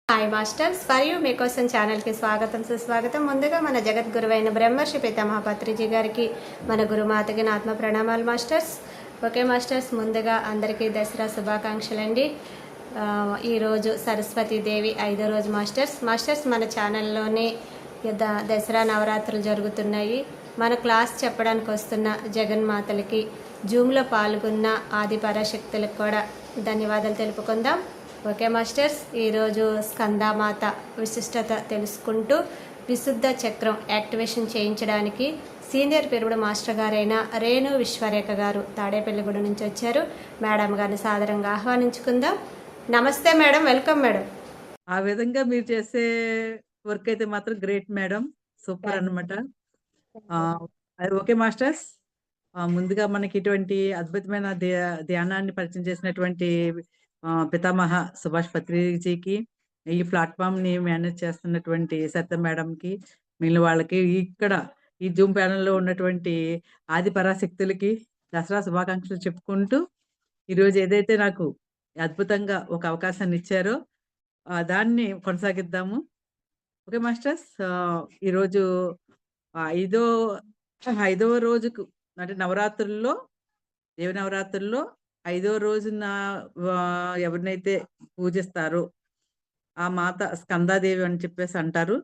Hi masters for you మీకోసం ఛానల్కి స్వాగతం సుస్వాగతం. ముందుగా మన జగద్గురువైన బ్రహ్మర్షి పితామహ పత్రిజీ గారికి మన గురుమాతకి నా ఆత్మ ప్రణామాలు మాస్టర్స్. ఓకే మాస్టర్స్, ముందుగా అందరికీ దసరా శుభాకాంక్షలండి. ఈరోజు సరస్వతీదేవి 5వ రోజు మాస్టర్స్ మన ఛానల్లోని దసరా నవరాత్రులు జరుగుతున్నాయి. మన క్లాస్ చెప్పడానికి వస్తున్న జగన్మాతలకి, జూమ్లో పాల్గొన్న ఆది పరాశక్తులకు కూడా ధన్యవాదాలు తెలుపుకుందాం. ఓకే మాస్టర్స్, ఈరోజు స్కందామాత విశిష్టత తెలుసుకుంటూ విశుద్ధ చక్రం యాక్టివేషన్ చేయించడానికి సీనియర్ పిరుడు మాస్టర్ గారైన రేణు విశ్వరేఖ గారు తాడేపల్లిగూడ నుంచి వచ్చారు. మేడం గారిని సాదరంగా ఆహ్వానించుకుందాం. నమస్తే మేడం, వెల్కమ్ మేడం. ఆ విధంగా మీరు చేసే వర్క్ అయితే మాత్రం గ్రేట్ మేడం, సూపర్ అన్నమాట. ఓకే మాస్టర్స్, ముందుగా మనకి ఇటువంటి అద్భుతమైన ధ్యానాన్ని పరిచయం చేసినటువంటి పితామహ సుభాష్ పత్రిజీకి, ఈ ప్లాట్ఫామ్ ని మేనేజ్ చేస్తున్నటువంటి సత్య మేడంకి, మిగిలిన వాళ్ళకి, ఇక్కడ ఈ జూమ్ ప్యానెల్లో ఉన్నటువంటి ఆది పరాశక్తులకి దసరా శుభాకాంక్షలు చెప్పుకుంటూ, ఈరోజు ఏదైతే నాకు అద్భుతంగా ఒక అవకాశాన్ని ఇచ్చారో దాన్ని కొనసాగిద్దాము. ఓకే మాస్టర్స్, ఈరోజు ఐదో ఐదవ రోజుకు, అంటే నవరాత్రుల్లో, దేవి నవరాత్రుల్లో 5వ రోజున ఎవరినైతే పూజిస్తారో ఆ మాత స్కందాదేవి అని చెప్పేసి అంటారు.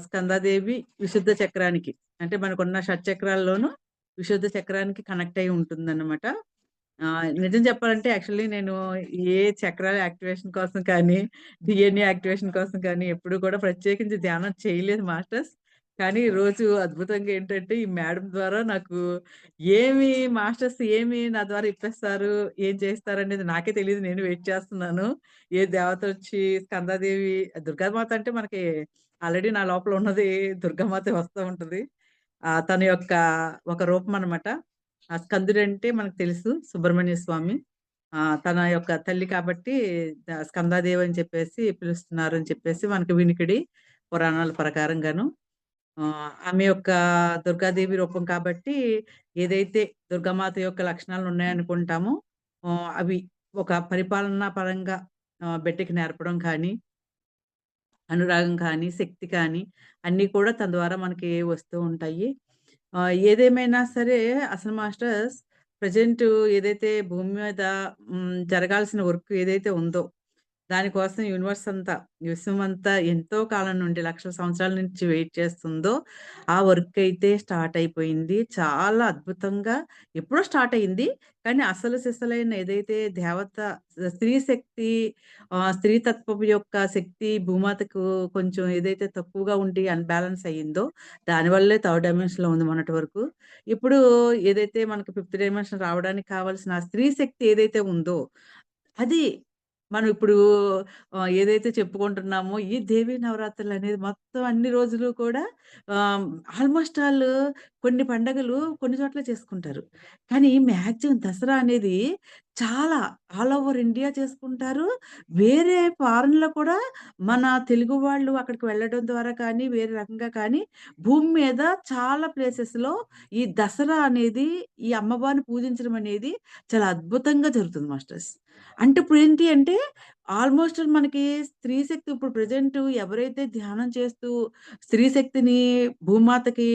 స్కందాదేవి విశుద్ధ చక్రానికి, అంటే మనకున్న షట్చక్రాల్లోనూ విశుద్ధ చక్రానికి కనెక్ట్ అయి ఉంటుందన్నమాట. నిజం చెప్పాలంటే యాక్చువల్లీ నేను ఏ చక్రాల యాక్టివేషన్ కోసం కానీ, డిఎన్ఏ యాక్టివేషన్ కోసం కానీ ఎప్పుడు కూడా ప్రత్యేకించి ధ్యానం చేయలేదు మాస్టర్స్. కానీ ఈరోజు అద్భుతంగా ఏంటంటే, ఈ మేడం ద్వారా నాకు మాస్టర్స్ నా ద్వారా ఇప్పేస్తారు, ఏం చేస్తారనేది నాకే తెలీదు. నేను వెయిట్ చేస్తున్నాను. ఏ దేవత వచ్చి స్కందాదేవి, దుర్గామాత అంటే మనకి ఆల్రెడీ నా లోపల ఉన్నది దుర్గామాతే వస్తూ ఉంటది. తన యొక్క ఒక రూపం అన్నమాట. ఆ స్కందుడంటే మనకు తెలుసు సుబ్రహ్మణ్య స్వామి. తన యొక్క తల్లి కాబట్టి స్కందాదేవి అని చెప్పేసి పిలుస్తున్నారు అని చెప్పేసి మనకి వినికిడి, పురాణాల ప్రకారంగాను. ఆమె యొక్క దుర్గాదేవి రూపం కాబట్టి ఏదైతే దుర్గామాత యొక్క లక్షణాలు ఉన్నాయనుకుంటామో, అవి ఒక పరిపాలనా పరంగా బిడ్డకి నేర్పడం కానీ, అనురాగం కానీ, శక్తి కానీ అన్నీ కూడా తన ద్వారా మనకి వస్తూ ఉంటాయి. ఏదేమైనా సరే అసలు మాస్టర్స్, ప్రెజెంట్ ఏదైతే భూమి మీద జరగాల్సిన వర్క్ ఏదైతే ఉందో, దానికోసం యూనివర్స్ అంతా, విశ్వం అంతా ఎంతో కాలం నుండి, లక్షల సంవత్సరాల నుంచి వెయిట్ చేస్తుందో, ఆ వర్క్ అయితే స్టార్ట్ అయిపోయింది. చాలా అద్భుతంగా ఎప్పుడో స్టార్ట్ అయింది. కానీ అసలు సిసలైన ఏదైతే దేవత, స్త్రీ శక్తి, స్త్రీ తత్వపు యొక్క శక్తి భూమాతకు కొంచెం ఏదైతే తక్కువగా ఉండి అన్‌బాలన్స్ అయ్యిందో, దానివల్లే థర్డ్ డైమెన్షన్‌లో ఉంది మొన్నటి వరకు. ఇప్పుడు ఏదైతే మనకు ఫిఫ్త్ డైమెన్షన్ రావడానికి కావాల్సిన ఆ స్త్రీ శక్తి ఏదైతే ఉందో, అది మనం ఇప్పుడు ఏదైతే చెప్పుకుంటున్నామో, ఈ దేవీ నవరాత్రులనేది మొత్తం అన్ని రోజులు కూడా ఆహ్, ఆల్‌మోస్ట్ ఆల్ కొన్ని పండగలు కొన్ని చోట్ల చేసుకుంటారు. కానీ మాక్సిమం దసరా అనేది చాలా ఆల్ ఓవర్ ఇండియా చేసుకుంటారు. వేరే ఫారెన్‌లో కూడా మన తెలుగు వాళ్ళు అక్కడికి వెళ్ళడం ద్వారా కానీ, వేరే రకంగా కానీ, భూమి మీద చాలా ప్లేసెస్‌లో ఈ దసరా అనేది, ఈ అమ్మవారిని పూజించడం అనేది చాలా అద్భుతంగా జరుగుతుంది మాస్టర్స్. అంటే ఇప్పుడేంటి అంటే, ఆల్‌మోస్ట్ మనకి స్త్రీ శక్తి ఇప్పుడు ప్రెజెంట్ ఎవరైతే ధ్యానం చేస్తూ స్త్రీ శక్తిని భూమాతకి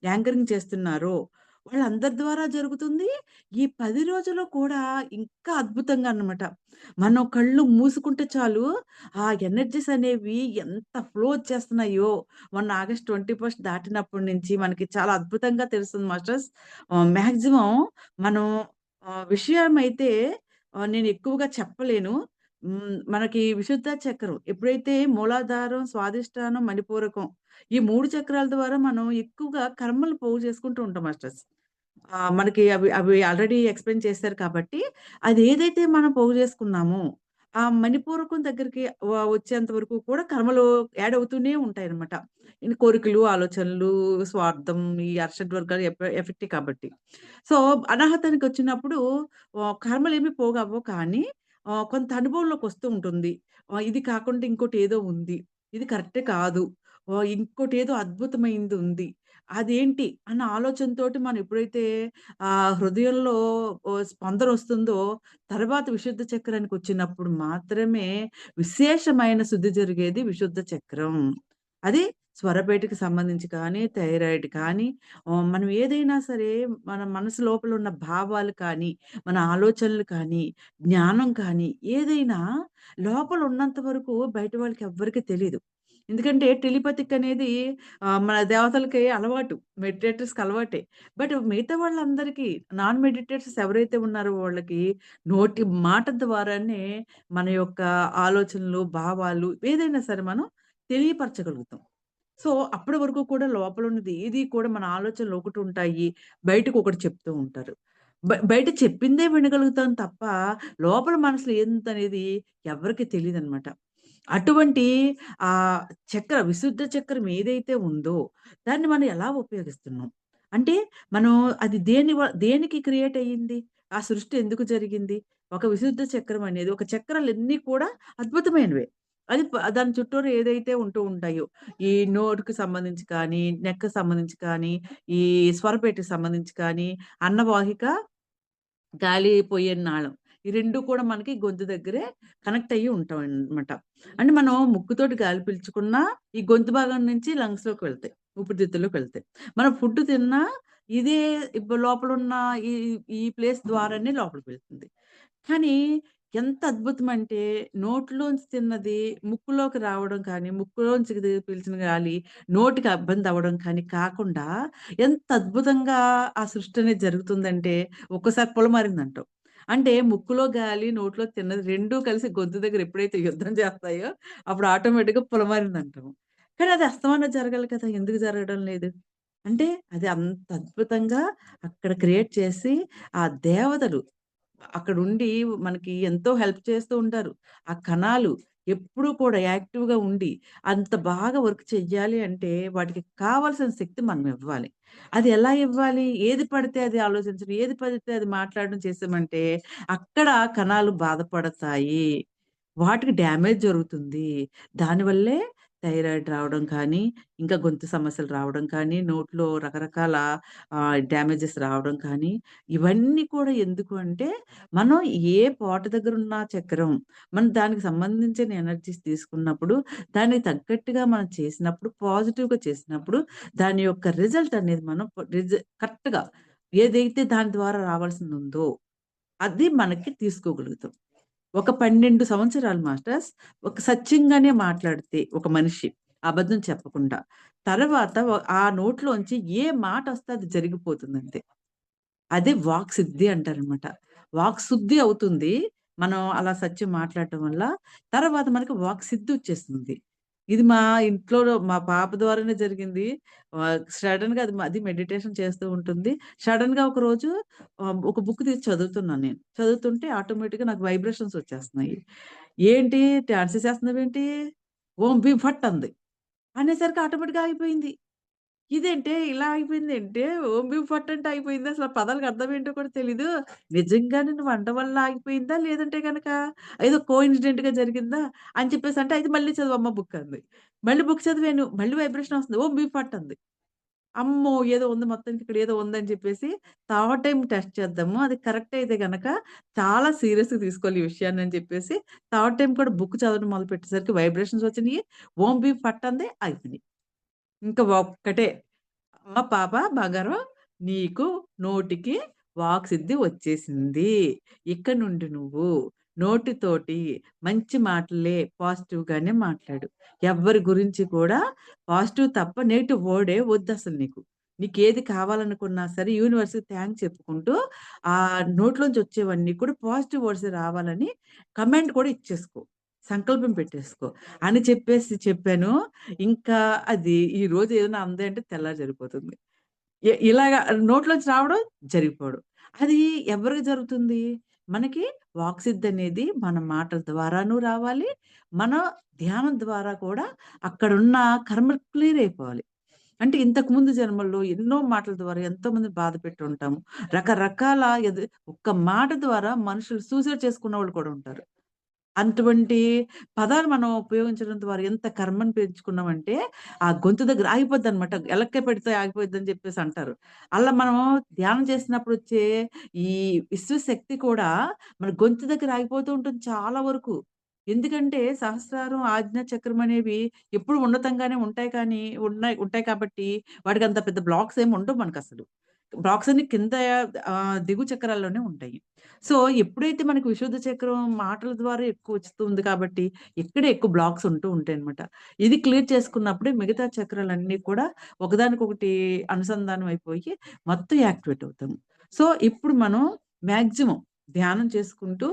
యాంకరింగ్ చేస్తున్నారో, వాళ్ళందరి ద్వారా జరుగుతుంది. ఈ 10 రోజులు కూడా ఇంకా అద్భుతంగా అన్నమాట. మనం కళ్ళు మూసుకుంటే చాలు, ఆ ఎనర్జీస్ అనేవి ఎంత ఫ్లో వచ్చేస్తున్నాయో, మొన్న ఆగస్ట్ 21 దాటినప్పటి నుంచి మనకి చాలా అద్భుతంగా తెలుస్తుంది మాస్టర్స్. మాక్సిమం మనం విషయమైతే నేను ఎక్కువగా చెప్పలేను. మనకి విశుద్ధ చక్రం ఎప్పుడైతే మూలాధారం, స్వాదిష్టానం, మణిపూరకం, ఈ 3 చక్రాల ద్వారా మనం ఎక్కువగా కర్మలు పోగు చేసుకుంటూ ఉంటాం మాస్టర్స్. మనకి అవి అవి ఆల్రెడీ ఎక్స్‌ప్లెయిన్ చేశారు కాబట్టి, అది ఏదైతే మనం పోగు చేసుకున్నామో, ఆ మణిపూరకం దగ్గరికి వచ్చేంత వరకు కూడా కర్మలు యాడ్ అవుతూనే ఉంటాయన్నమాట. ఇన్ని కోరికలు, ఆలోచనలు, స్వార్థం, ఈ అరిషడ్ వర్గాలు ఎఫెక్టే కాబట్టి. సో, అనాహతానికొచ్చినప్పుడు కర్మలేమి పోగవ్వవు కానీ, కొంత అనుభవంలోకొస్తూ ఉంటుంది. ఇది కాకుండా ఇంకోటేదో ఉంది. ఇది కరెక్టే కాదు. ఇంకోటేదో అద్భుతమైంది ఉంది. అదేంటి అన్న ఆలోచనతోటి మనం ఎప్పుడైతే హృదయంలో స్పందనొస్తుందో, తర్వాత విశుద్ధ చక్రానికొచ్చినప్పుడు మాత్రమే విశేషమైన శుద్ధి జరిగేది విశుద్ధ చక్రం. అది స్వరపేటికి సంబంధించి కానీ, థైరాయిడ్ కానీ, మనం ఏదైనా సరే మన మనసు లోపల ఉన్న భావాలు కానీ, మన ఆలోచనలు కానీ, జ్ఞానం కానీ ఏదైనా లోపల ఉన్నంత వరకు బయట వాళ్ళకి ఎవ్వరికీ తెలీదు. ఎందుకంటే టెలిపతిక్ అనేది మన దేవతలకి అలవాటు. మెడిటేటర్స్‌కి అలవాటే. బట్ మిగతా వాళ్ళందరికీ నాన్ మెడిటేటర్స్ ఎవరైతే ఉన్నారో వాళ్ళకి నోటి మాట ద్వారానే మన యొక్క ఆలోచనలు, భావాలు ఏదైనా సరే మనం తెలియపరచగలుగుతాం. సో, అప్పటి వరకు కూడా లోపలున్నది ఏది కూడా మన ఆలోచనలు ఒకటుంటాయి. బయటకొకటి చెప్తూ ఉంటారు. బయట చెప్పిందే వినగలుగుతాం తప్ప, లోపల మనసులో ఏంతనేది ఎవ్వరికీ తెలీదనమాట. అటువంటి విశుద్ధ చక్రం ఏదైతే ఉందో, దాన్ని మనం ఎలా ఉపయోగిస్తున్నాం? అంటే, మనం అది దేనికి క్రియేట్ అయ్యింది? ఆ సృష్టి ఎందుకు జరిగింది? ఒక విశుద్ధ చక్రం అనేది ఒక చక్రాలన్నీ కూడా అద్భుతమైనవే. అది దాని చుట్టూరా ఏదైతే ఉంటూ ఉంటాయో, ఈ నోరుకి సంబంధించి కానీ, నెక్‌కి సంబంధించి కానీ, ఈ స్వరపేటికి సంబంధించి కానీ, అన్నవాహిక, గాలి పోయే నాళం. ఈ 2 కూడా మనకి గొంతు దగ్గరే కనెక్ట్ అయ్యి ఉంటామనమాట. అంటే మనం ముక్కుతోటి గాలి పీల్చుకున్నా, ఈ గొంతు భాగం నుంచి లంగ్స్‌లోకి వెళ్తాయి. ఊపిరితిత్తుల్లోకి వెళ్తాయి. మనం ఫుడ్ తిన్నా ఇదే లోపలున్న ఈ ఈ ప్లేస్ ద్వారానే లోపలికి వెళ్తుంది. కానీ ఎంత అద్భుతమంటే నోట్లోంచి తిన్నది ముక్కులోకి రావడం కానీ, ముక్కులోంచి పీల్చిన గాలి నోటికి ఇబ్బందవ్వడం కానీ కాకుండా ఎంత అద్భుతంగా ఆ సృష్టి అనేది జరుగుతుందంటే ఒక్కసారి పొలమారిందంటాం. అంటే ముక్కులో గాలి, నోట్లో తిన్నది 2 కలిసి గొంతు దగ్గర ఎప్పుడైతే యుద్ధం చేస్తాయో అప్పుడు ఆటోమేటిక్‌గా పొలమారిందంటాం. కానీ అది అస్తమానం జరగాలి కదా! ఎందుకు జరగడం లేదు? అంటే అది అంత అద్భుతంగా అక్కడ క్రియేట్ చేసి ఆ దేవతలు అక్కడుండి మనకి ఎంతో హెల్ప్ చేస్తూ ఉంటారు. ఆ కణాలు ఎప్పుడూ కూడా యాక్టివ్‌గా ఉండి, అంత బాగా వర్క్ చెయ్యాలి అంటే, వాటికి కావాల్సిన శక్తి మనం ఇవ్వాలి. అది ఎలా ఇవ్వాలి? ఏది పడితే అది ఆలోచించడం, ఏది పడితే అది మాట్లాడడం చేసామంటే, అక్కడ కణాలు బాధపడతాయి. వాటికి డ్యామేజ్ జరుగుతుంది. దానివల్లే థైరాయిడ్ రావడం కానీ, ఇంకా గొంతు సమస్యలు రావడం కానీ, నోట్లో రకరకాల డ్యామేజెస్ రావడం కానీ, ఇవన్నీ కూడా ఎందుకు అంటే, మనం ఏ పోట దగ్గరున్న చక్రం, మనం దానికి సంబంధించిన ఎనర్జీస్ తీసుకున్నప్పుడు, దానికి తగ్గట్టుగా మనం చేసినప్పుడు, పాజిటివ్‌గా చేసినప్పుడు, దాని యొక్క రిజల్ట్ అనేది మనం కరెక్ట్‌గా ఏదైతే దాని ద్వారా రావాల్సిందుందో, అది మనకి తీసుకోగలుగుతాం. ఒక 12 సంవత్సరాలు మాస్టర్స్ సత్యంగానే మాట్లాడితే ఒక మనిషి అబద్ధం చెప్పకుండా, తర్వాత ఆ నోట్లోంచి ఏ మాటొస్తే అది జరిగిపోతుందంతే. అదే వాక్ సిద్ధి అంటారనమాట. వాక్ శుద్ధి అవుతుంది. మనం అలా సత్యం మాట్లాడటం వల్ల. తర్వాత మనకి వాక్ సిద్ధి వచ్చేస్తుంది. ఇది మా ఇంట్లో మా పాప ద్వారానే జరిగింది. సడెన్‌గా అది మెడిటేషన్ చేస్తూ ఉంటుంది. సడెన్‌గా ఒకరోజు ఒక బుక్ తీసి చదువుతున్నాను నేను. చదువుతుంటే ఆటోమేటిక్‌గా నాకు వైబ్రేషన్స్ వచ్చేస్తున్నాయి. ఏంటి డాన్స్ చేసేస్తున్నావేంటి? ఓం భీం ఫట్ అంది. అనేసరికి ఆటోమేటిక్‌గా ఆగిపోయింది. ఇదేంటే ఇలా అయిపోయిందేంటే, ఓం భీమ్ ఫట్ అంటే అయిపోయింది. అసలు ఆ పదాలకు అర్థం ఏంటో కూడా తెలీదు. నిజంగానే నువ్వు వంట వల్ల ఆగిపోయిందా? లేదంటే గనక ఏదో కోయిన్సిడెంట్‌గా జరిగిందా? అని చెప్పేసి అంటే, అయితే మళ్ళీ చదవమ్మా బుక్ అంది. మళ్ళీ బుక్ చదివాను. మళ్ళీ వైబ్రేషన్ వస్తుంది. ఓం భీమ్ ఫట్ అంది. అమ్మో! ఏదో ఉంది మొత్తానికి ఇక్కడ ఏదో ఉందని చెప్పేసి థర్డ్ టైమ్ టెస్ట్ చేద్దాము. అది కరెక్ట్ అయితే గనక చాలా సీరియస్‌గా తీసుకోవాలి ఈ విషయాన్ని అని చెప్పేసి థర్డ్ టైమ్ కూడా బుక్ చదవడం మొదలుపెట్టేసరికి వైబ్రేషన్స్ వచ్చినియి. ఓం భీమ్ ఫట్ అంది. అయిపోయింది. ఇంకా ఒక్కటే అమ్మ పాప బంగారం నీకు నోటికి వాక్ సిద్ధి వచ్చేసింది. ఇక నుండి నువ్వు నోటితోటి మంచి మాటలే పాజిటివ్‌గానే మాట్లాడు. ఎవ్వరి గురించి కూడా పాజిటివ్ తప్ప నెగెటివ్ వర్డే వద్దసలు నీకు. నీకేది కావాలనుకున్నా సరే యూనివర్స్‌కి థాంక్స్ చెప్పుకుంటూ నోట్లోంచి వచ్చేవన్నీ కూడా పాజిటివ్ వర్డ్సే రావాలని కమెంట్ కూడా ఇచ్చేసుకో. సంకల్పం పెట్టేసుకో అని చెప్పాను. ఇంకా అది ఈరోజు ఏదైనా అంది అంటే తెల్లారి జరిగిపోతుంది. ఇలాగ నోట్లోంచి రావడం, జరిగిపోవడం. అది ఎవరికి జరుగుతుంది? మనకి వాక్సిద్ధనేది మన మాటల ద్వారాను రావాలి. మన ధ్యానం ద్వారా కూడా అక్కడున్న కర్మలు క్లియర్ అయిపోవాలి. అంటే ఇంతకుముందు జన్మల్లో ఎన్నో మాటల ద్వారా ఎంతోమందిని బాధ పెట్టుంటాము. రకరకాల ఒక్క మాట ద్వారా మనుషులు సూసైడ్ చేసుకున్నవాళ్ళు కూడా ఉంటారు. అటువంటి పదాలు మనం ఉపయోగించడం ద్వారా ఎంత కర్మను పెంచుకున్నామంటే, ఆ గొంతు దగ్గర ఆగిపోద్దనమాట. ఎలక్కే పెడితే ఆగిపోద్దని చెప్పేసి అంటారు. అలా మనం ధ్యానం చేసినప్పుడొచ్చే ఈ విశ్వశక్తి కూడా మన గొంతు దగ్గర ఆగిపోతూ ఉంటుంది చాలా వరకు. ఎందుకంటే సహస్రారం, ఆజ్ఞా చక్రం అనేవి ఎప్పుడు ఉన్నతంగానే ఉంటాయి కానీ ఉంటాయి కాబట్టి వాటికంత పెద్ద బ్లాక్స్ ఏమి ఉండవు మనకసలు. బ్లాక్స్ అన్ని కింద దిగు చక్రాల్లోనే ఉంటాయి. సో, ఎప్పుడైతే మనకి విశుద్ధ చక్రం మాటల ద్వారా ఎక్కువొస్తుంది కాబట్టి, ఇక్కడే ఎక్కువ బ్లాక్స్ ఉంటూ ఉంటాయనమాట. ఇది క్లియర్ చేసుకున్నప్పుడే మిగతా చక్రాలన్నీ కూడా ఒకదానికొకటి అనుసంధానం అయిపోయి మొత్తం యాక్టివేట్ అవుతాము. సో, ఇప్పుడు మనం మాక్సిమం ధ్యానం చేసుకుంటూ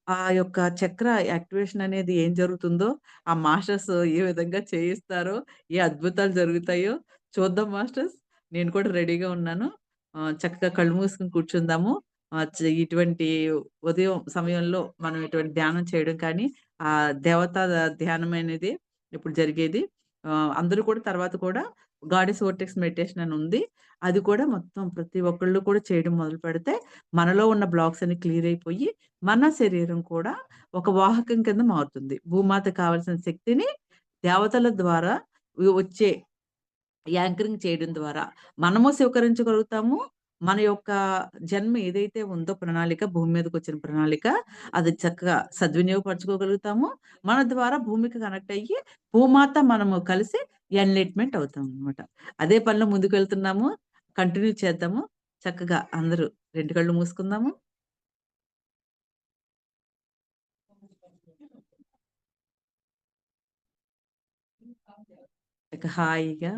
ఆ యొక్క చక్ర యాక్టివేషన్ అనేది ఏం జరుగుతుందో, ఆ మాస్టర్స్ ఏ విధంగా చేయిస్తారో, ఏ అద్భుతాలు జరుగుతాయో చూద్దాం మాస్టర్స్. నేను కూడా రెడీగా ఉన్నాను. చక్కగా కళ్ళు మూసుకొని కూర్చుందాము. ఇటువంటి ఉదయం సమయంలో మనం ఇటువంటి ధ్యానం చేయడం కానీ, దేవతా ధ్యానం అనేది ఇప్పుడు జరిగేది. అందరూ కూడా తర్వాత కూడా గాడెస్ వోర్టెక్స్ మెడిటేషన్ అని ఉంది. అది కూడా మొత్తం ప్రతి ఒక్కళ్ళు కూడా చేయడం మొదలుపెడితే, మనలో ఉన్న బ్లాక్స్ అన్ని క్లియర్ అయిపోయి, మన శరీరం కూడా ఒక వాహకం కింద మారుతుంది. భూమాతకు కావాల్సిన శక్తిని దేవతల ద్వారా వచ్చే యాంకరింగ్ చేయడం ద్వారా మనము స్వీకరించగలుగుతాము. మన యొక్క జన్మ ఏదైతే ఉందో ప్రణాళిక, భూమి మీదకొచ్చిన ప్రణాళిక, అది చక్కగా సద్వినియోగపరచుకోగలుగుతాము. మన ద్వారా భూమికి కనెక్ట్ అయ్యి, భూమాత మనము కలిసి ఎన్‌లైట్‌మెంట్ అవుతామనమాట. అదే పనిలో ముందుకెళ్తున్నాము. కంటిన్యూ చేద్దాము. చక్కగా అందరూ 2 కళ్ళు మూసుకుందాము. ఇక హాయిగా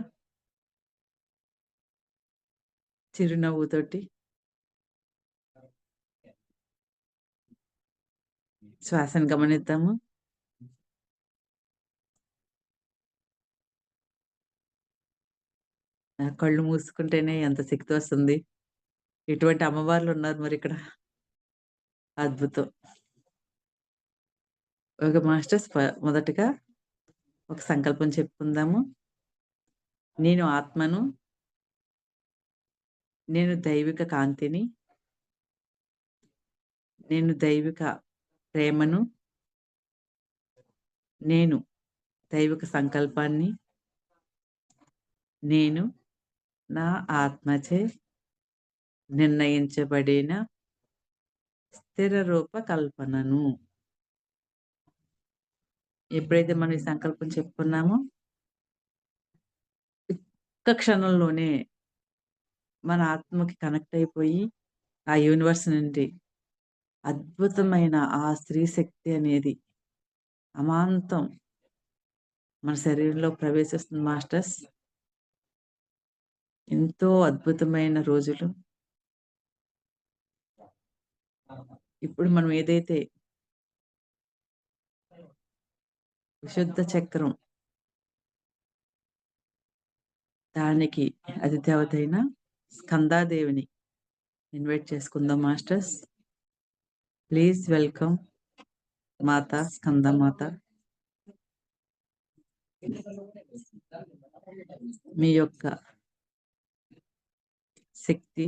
చిరునవ్వుతోటి శ్వాసను గమనిద్దాము. కళ్ళు మూసుకుంటేనే ఎంత శక్తి వస్తుంది. ఇటువంటి అమ్మవార్లున్నారు మరిక్కడ. అద్భుతం. ఒక మాస్టర్స్ మొదటగా ఒక సంకల్పం చెప్పుకుందాము. నేను ఆత్మను, నేను దైవిక కాంతిని, నేను దైవిక ప్రేమను, నేను దైవిక సంకల్పాన్ని, నేను నా ఆత్మచే నిర్ణయించబడిన స్థిర రూప కల్పనను. ఎప్పుడైతే మనం ఈ సంకల్పం చెప్పుకున్నామో, ఒక్క క్షణంలోనే మన ఆత్మకి కనెక్ట్ అయిపోయి, ఆ యూనివర్స్ నుండి అద్భుతమైన ఆ స్త్రీ శక్తి అనేది అమాంతం మన శరీరంలో ప్రవేశిస్తుంది మాస్టర్స్. ఎంతో అద్భుతమైన రోజులు. ఇప్పుడు మనం ఏదైతే విశుద్ధ చక్రం దానికి అధిదేవత అయిన స్కందాదేవిని ఇన్వైట్ చేసుకుందాం మాస్టర్స్. ప్లీజ్ వెల్కమ్ మాత స్కందమాత. మీ యొక్క శక్తి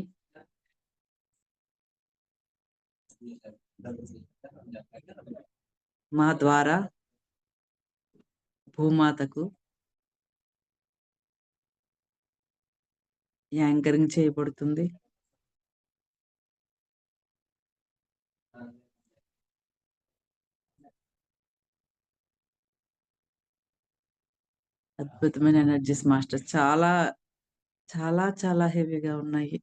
మా ద్వారా భూమాతకు యాంకరింగ్ చేయబడుతుంది. అద్భుతమైన ఎనర్జీస్ మాస్టర్. చాలా చాలా చాలా హెవీగా ఉన్నాయి.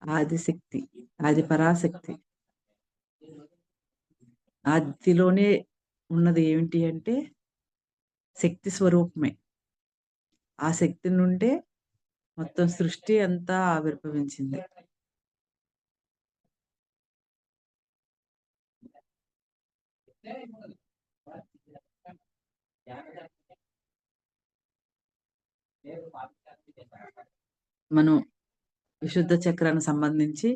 ఆదిశక్తి, ఆది పరాశక్తి. ఆదిలోనే ఉన్నది ఏమిటి అంటే శక్తి స్వరూపమే. ఆ శక్తి నుండే మొత్తం సృష్టి అంతా ఆవిర్భవించింది. మనం విశుద్ధ చక్రానికి సంబంధించి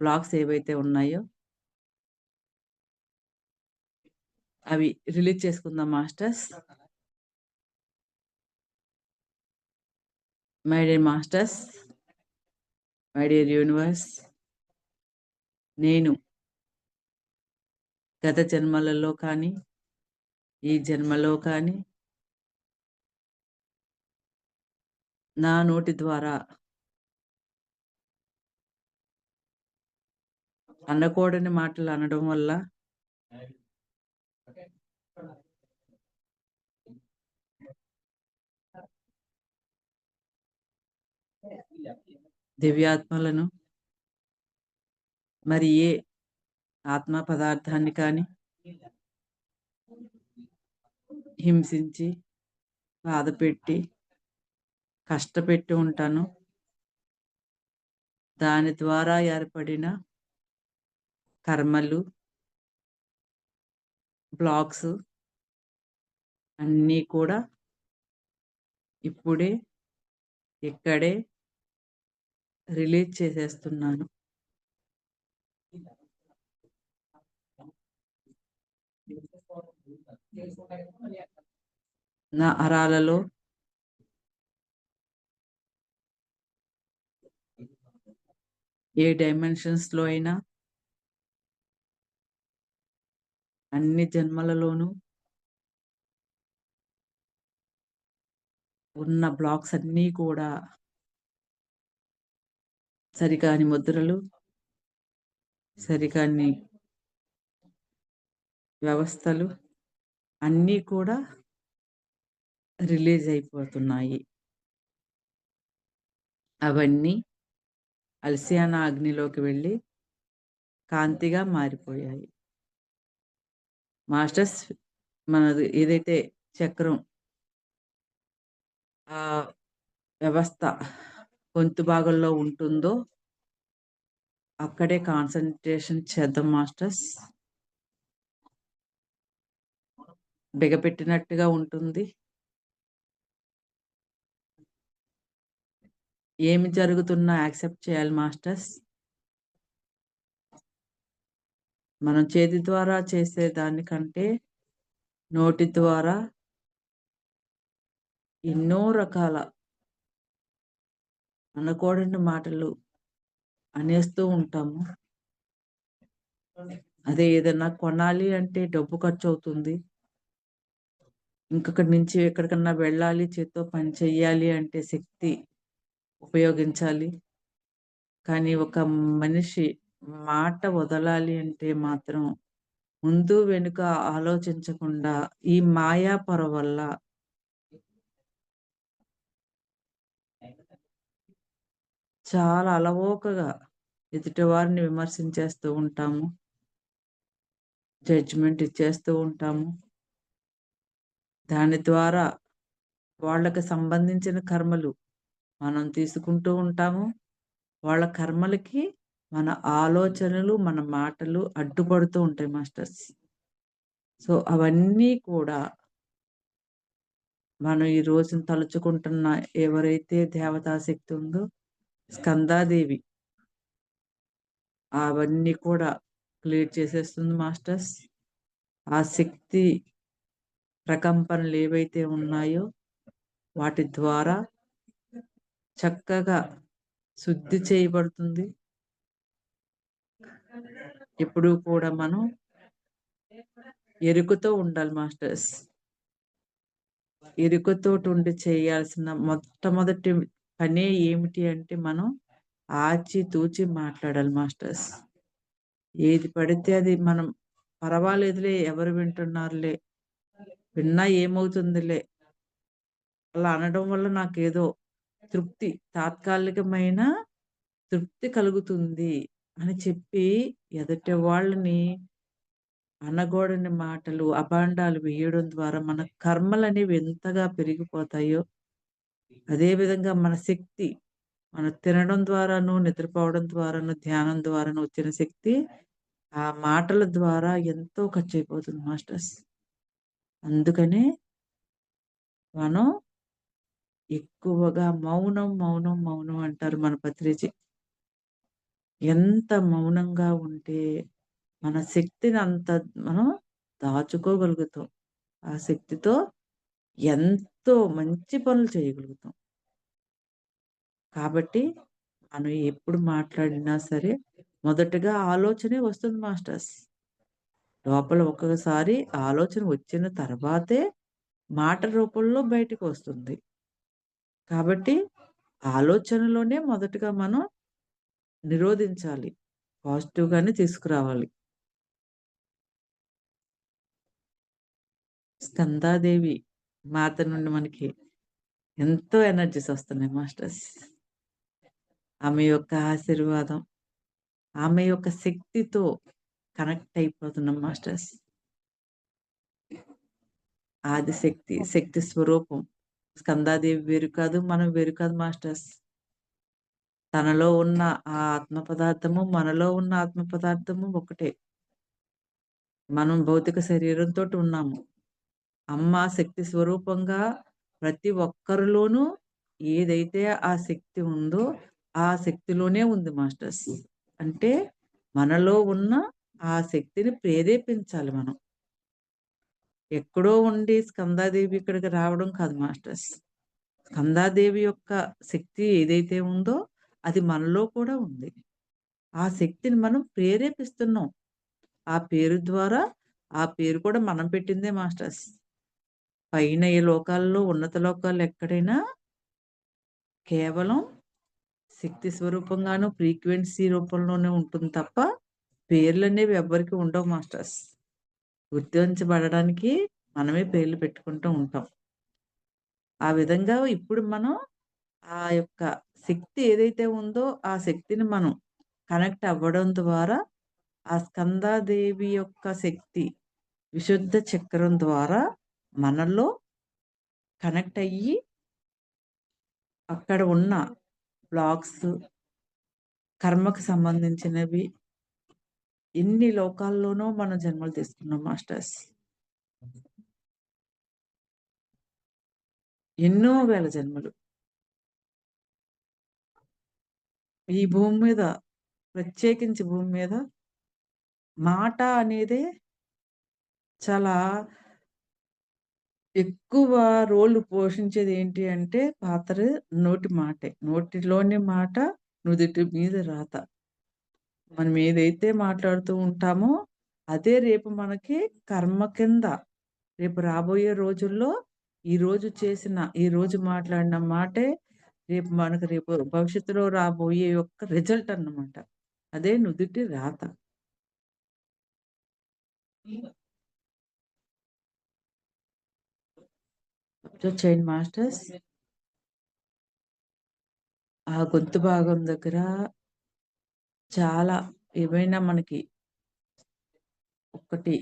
బ్లాక్స్ ఏవైతే ఉన్నాయో అవి రిలీజ్ చేసుకుందాం masters. My dear masters, my dear universe, నేను గత జన్మలలో కానీ, ఈ జన్మలో కానీ నా నోటి ద్వారా అనకూడని మాటలు అనడం వల్ల దివ్యాత్మలను మరి ఏ ఆత్మ పదార్థాన్ని కానీ హింసించి, బాధపెట్టి, కష్టపెట్టి ఉంటాను. దాని ద్వారా ఏర్పడిన కర్మలు, బ్లాక్స్ అన్నీ కూడా ఇప్పుడే, ఇక్కడే రిలీజ్ చేసేస్తున్నాను. నా అరాలలో ఏ డైమెన్షన్స్‌లో అయినా, అన్ని జన్మలలోనూ ఉన్న బ్లాక్స్ అన్నీ కూడా సరికాని ముద్రలు, సరికాని వ్యవస్థలు అన్నీ కూడా రిలీజ్ అయిపోతున్నాయి. అవన్నీ అల్సియానా అగ్నిలోకి వెళ్ళి కాంతిగా మారిపోయాయి. మాస్టర్స్, మనది ఏదైతే చక్రం ఆ వ్యవస్థ గొంతు భాగంలో ఉంటుందో అక్కడే కాన్సంట్రేషన్ చేద్దాం మాస్టర్స్. బిగపెట్టినట్టుగా ఉంటుంది. ఏమి జరుగుతున్నా యాక్సెప్ట్ చేయాలి మాస్టర్స్. మనం చేతి ద్వారా చేసే దానికంటే నోటి ద్వారా ఎన్నో రకాల అనకూడని మాటలు అనేస్తూ ఉంటాము. అదే ఏదైనా కొనాలి అంటే డబ్బు ఖర్చు అవుతుంది. ఇంకొకటి నుంచి ఎక్కడికన్నా వెళ్ళాలి, చేత్తో పని చెయ్యాలి అంటే శక్తి ఉపయోగించాలి. కానీ ఒక మనిషి మాట వదలాలి అంటే మాత్రం ముందు వెనుక ఆలోచించకుండా ఈ మాయా పొర వల్ల చాలా అలవోకగా ఎదుటివారిని విమర్శించేస్తూ ఉంటాము. జడ్జిమెంట్ ఇచ్చేస్తూ ఉంటాము. దాని ద్వారా వాళ్ళకి సంబంధించిన కర్మలు మనం తీసుకుంటూ ఉంటాము. వాళ్ళ కర్మలకి మన ఆలోచనలు, మన మాటలు అడ్డుపడుతూ ఉంటాయి మాస్టర్స్. సో అవన్నీ కూడా మనం ఈ రోజున తలుచుకుంటున్న ఎవరైతే దేవతాశక్తి ఉందో స్కందాదేవి అవన్నీ కూడా క్లియర్ చేసేస్తుంది మాస్టర్స్. ఆ శక్తి ప్రకంపనలు ఏవైతే ఉన్నాయో వాటి ద్వారా చక్కగా శుద్ధి చేయబడుతుంది. ఎప్పుడూ కూడా మనం ఎరుకతో ఉండాలి మాస్టర్స్. ఎరుకతోటి ఉండి చేయాల్సిన మొట్టమొదటి పనే ఏమిటి అంటే మనం ఆచితూచి మాట్లాడాలి మాస్టర్స్. ఏది పడితే అది మనం పర్వాలేదులే, ఎవరు వింటున్నారులే, విన్నా ఏమవుతుందిలే, అలా అనడం వల్ల నాకేదో తృప్తి, తాత్కాలికమైన తృప్తి కలుగుతుంది అని చెప్పి ఎదుటి వాళ్ళని అనగూడని మాటలు, అబాండాలు వేయడం ద్వారా మన కర్మలనేవి ఎంతగా పెరిగిపోతాయో, అదేవిధంగా మన శక్తి, మనం తినడం ద్వారాను, నిద్రపోవడం ద్వారాను, ధ్యానం ద్వారాను వచ్చిన శక్తి ఆ మాటల ద్వారా ఎంతో ఖర్చయిపోతుంది మాస్టర్స్. అందుకనే మనం ఎక్కువగా మౌనం, మౌనం, మౌనం అంటారు మన పత్రిజీ. ఎంత మౌనంగా ఉంటే మన శక్తిని అంత మనం దాచుకోగలుగుతాం. ఆ శక్తితో ఎంతో మంచి పనులు చేయగలుగుతాం. కాబట్టి మనం ఎప్పుడు మాట్లాడినా సరే మొదటగా ఆలోచనే వస్తుంది మాస్టర్స్. లోపల ఒక్కొక్కసారి ఆలోచన వచ్చిన తర్వాతే మాట రూపంలో బయటికొస్తుంది. కాబట్టి ఆలోచనలోనే మొదటగా మనం నిరోధించాలి. పాజిటివ్‌గానే తీసుకురావాలి. స్కందాదేవి మాత నుండి మనకి ఎంతో ఎనర్జీస్ వస్తున్నాయి మాస్టర్స్. ఆమె యొక్క ఆశీర్వాదం, ఆమె యొక్క శక్తితో కనెక్ట్ అయిపోతున్నాం మాస్టర్స్. ఆదిశక్తి, శక్తి స్వరూపం. స్కందాదేవి వేరు కాదు, మనం వేరు కాదు మాస్టర్స్. తనలో ఉన్న ఆ ఆత్మ పదార్థము, మనలో ఉన్న ఆత్మ పదార్థము ఒకటే. మనం భౌతిక శరీరంతోటి ఉన్నాము. అమ్మ శక్తి స్వరూపంగా ప్రతి ఒక్కరిలోనూ ఏదైతే ఆ శక్తి ఉందో, ఆ శక్తిలోనే ఉంది మాస్టర్స్. అంటే మనలో ఉన్న ఆ శక్తిని ప్రేరేపించాలి మనం. ఎక్కడో ఉండి స్కందాదేవి ఇక్కడికి రావడం కాదు మాస్టర్స్. స్కందాదేవి యొక్క శక్తి ఏదైతే ఉందో అది మనలో కూడా ఉంది. ఆ శక్తిని మనం ప్రేరేపిస్తున్నాం. ఆ పేరు ద్వారా, ఆ పేరు కూడా మనం పెట్టిందే మాస్టర్స్. పైన ఈ లోకాల్లో ఉన్నత లోకాల్లో ఎక్కడైనా కేవలం శక్తి స్వరూపంగాను, ఫ్రీక్వెన్సీ రూపంలోనే ఉంటుంది తప్ప, పేర్లనేవి ఎవ్వరికీ ఉండవు మాస్టర్స్. గుర్తించబడడానికి మనమే పేర్లు పెట్టుకుంటూ ఉంటాం. ఆ విధంగా ఇప్పుడు మనం ఆ యొక్క శక్తి ఏదైతే ఉందో, ఆ శక్తిని మనం కనెక్ట్ అవ్వడం ద్వారా, ఆ స్కందాదేవి యొక్క శక్తి విశుద్ధ చక్రం ద్వారా మనలో కనెక్ట్ అయ్యి, అక్కడ ఉన్న బ్లాక్స్, కర్మకు సంబంధించినవి ఎన్ని లోకాల్లోనో మనం జన్మలు తీసుకున్నాం మాస్టర్స్. ఎన్నో వేల జన్మలు. ఈ భూమి మీద, ప్రత్యేకించి భూమి మీద మాట అనేదే చాలా ఎక్కువ రోల్ పోషించేది ఏంటి అంటే నోటి మాటే. నోటిలోని మాట, నుదిటి మీద రాత. మనం ఏదైతే మాట్లాడుతూ ఉంటామో, అదే రేపు మనకి కర్మ కింద రేపు రాబోయే రోజుల్లో ఈరోజు మాట్లాడిన మాటే రేపు భవిష్యత్తులో రాబోయే యొక్క రిజల్ట్ అన్నమాట. అదే నుదిటి రాత. అబ్జర్వ్ చేయండి మాస్టర్స్. ఆ గొంతు భాగం దగ్గర చాలా ఏవైనా మనకి ఒకటి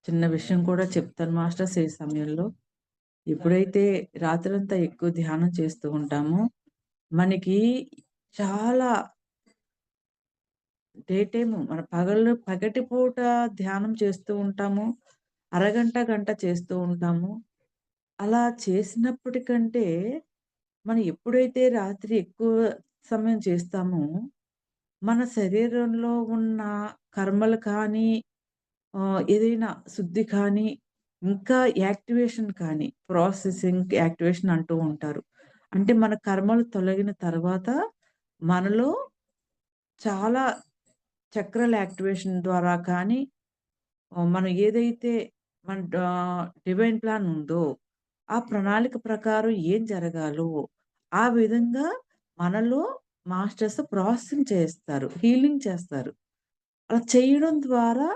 చిన్న విషయం కూడా చెప్తాను మాస్టర్స్ ఈ సమయంలో. ఎప్పుడైతే రాత్రంతా ఎక్కువ ధ్యానం చేస్తూ ఉంటామో, మనకి చాలా డే టైము మన పగటిపూట ధ్యానం చేస్తూ ఉంటాము. అరగంట, గంట చేస్తూ ఉంటాము. అలా చేసినప్పటికంటే, మనం ఎప్పుడైతే రాత్రి ఎక్కువ సమయం చేస్తామో, మన శరీరంలో ఉన్న కర్మలు కానీ, ఏదైనా శుద్ధి కానీ, ఇంకా యాక్టివేషన్ కానీ, ప్రాసెసింగ్ యాక్టివేషన్ అంటూ ఉంటారు. అంటే మన కర్మలు తొలగిన తర్వాత మనలో చాలా చక్రాల యాక్టివేషన్ ద్వారా కానీ, మనం ఏదైతే మన డివైన్ ప్లాన్ ఉందో, ఆ ప్రణాళిక ప్రకారం ఏం జరగాలో, ఆ విధంగా మనలో మాస్టర్స్ ప్రాసెసింగ్ చేస్తారు. హీలింగ్ చేస్తారు. అలా చేయడం ద్వారా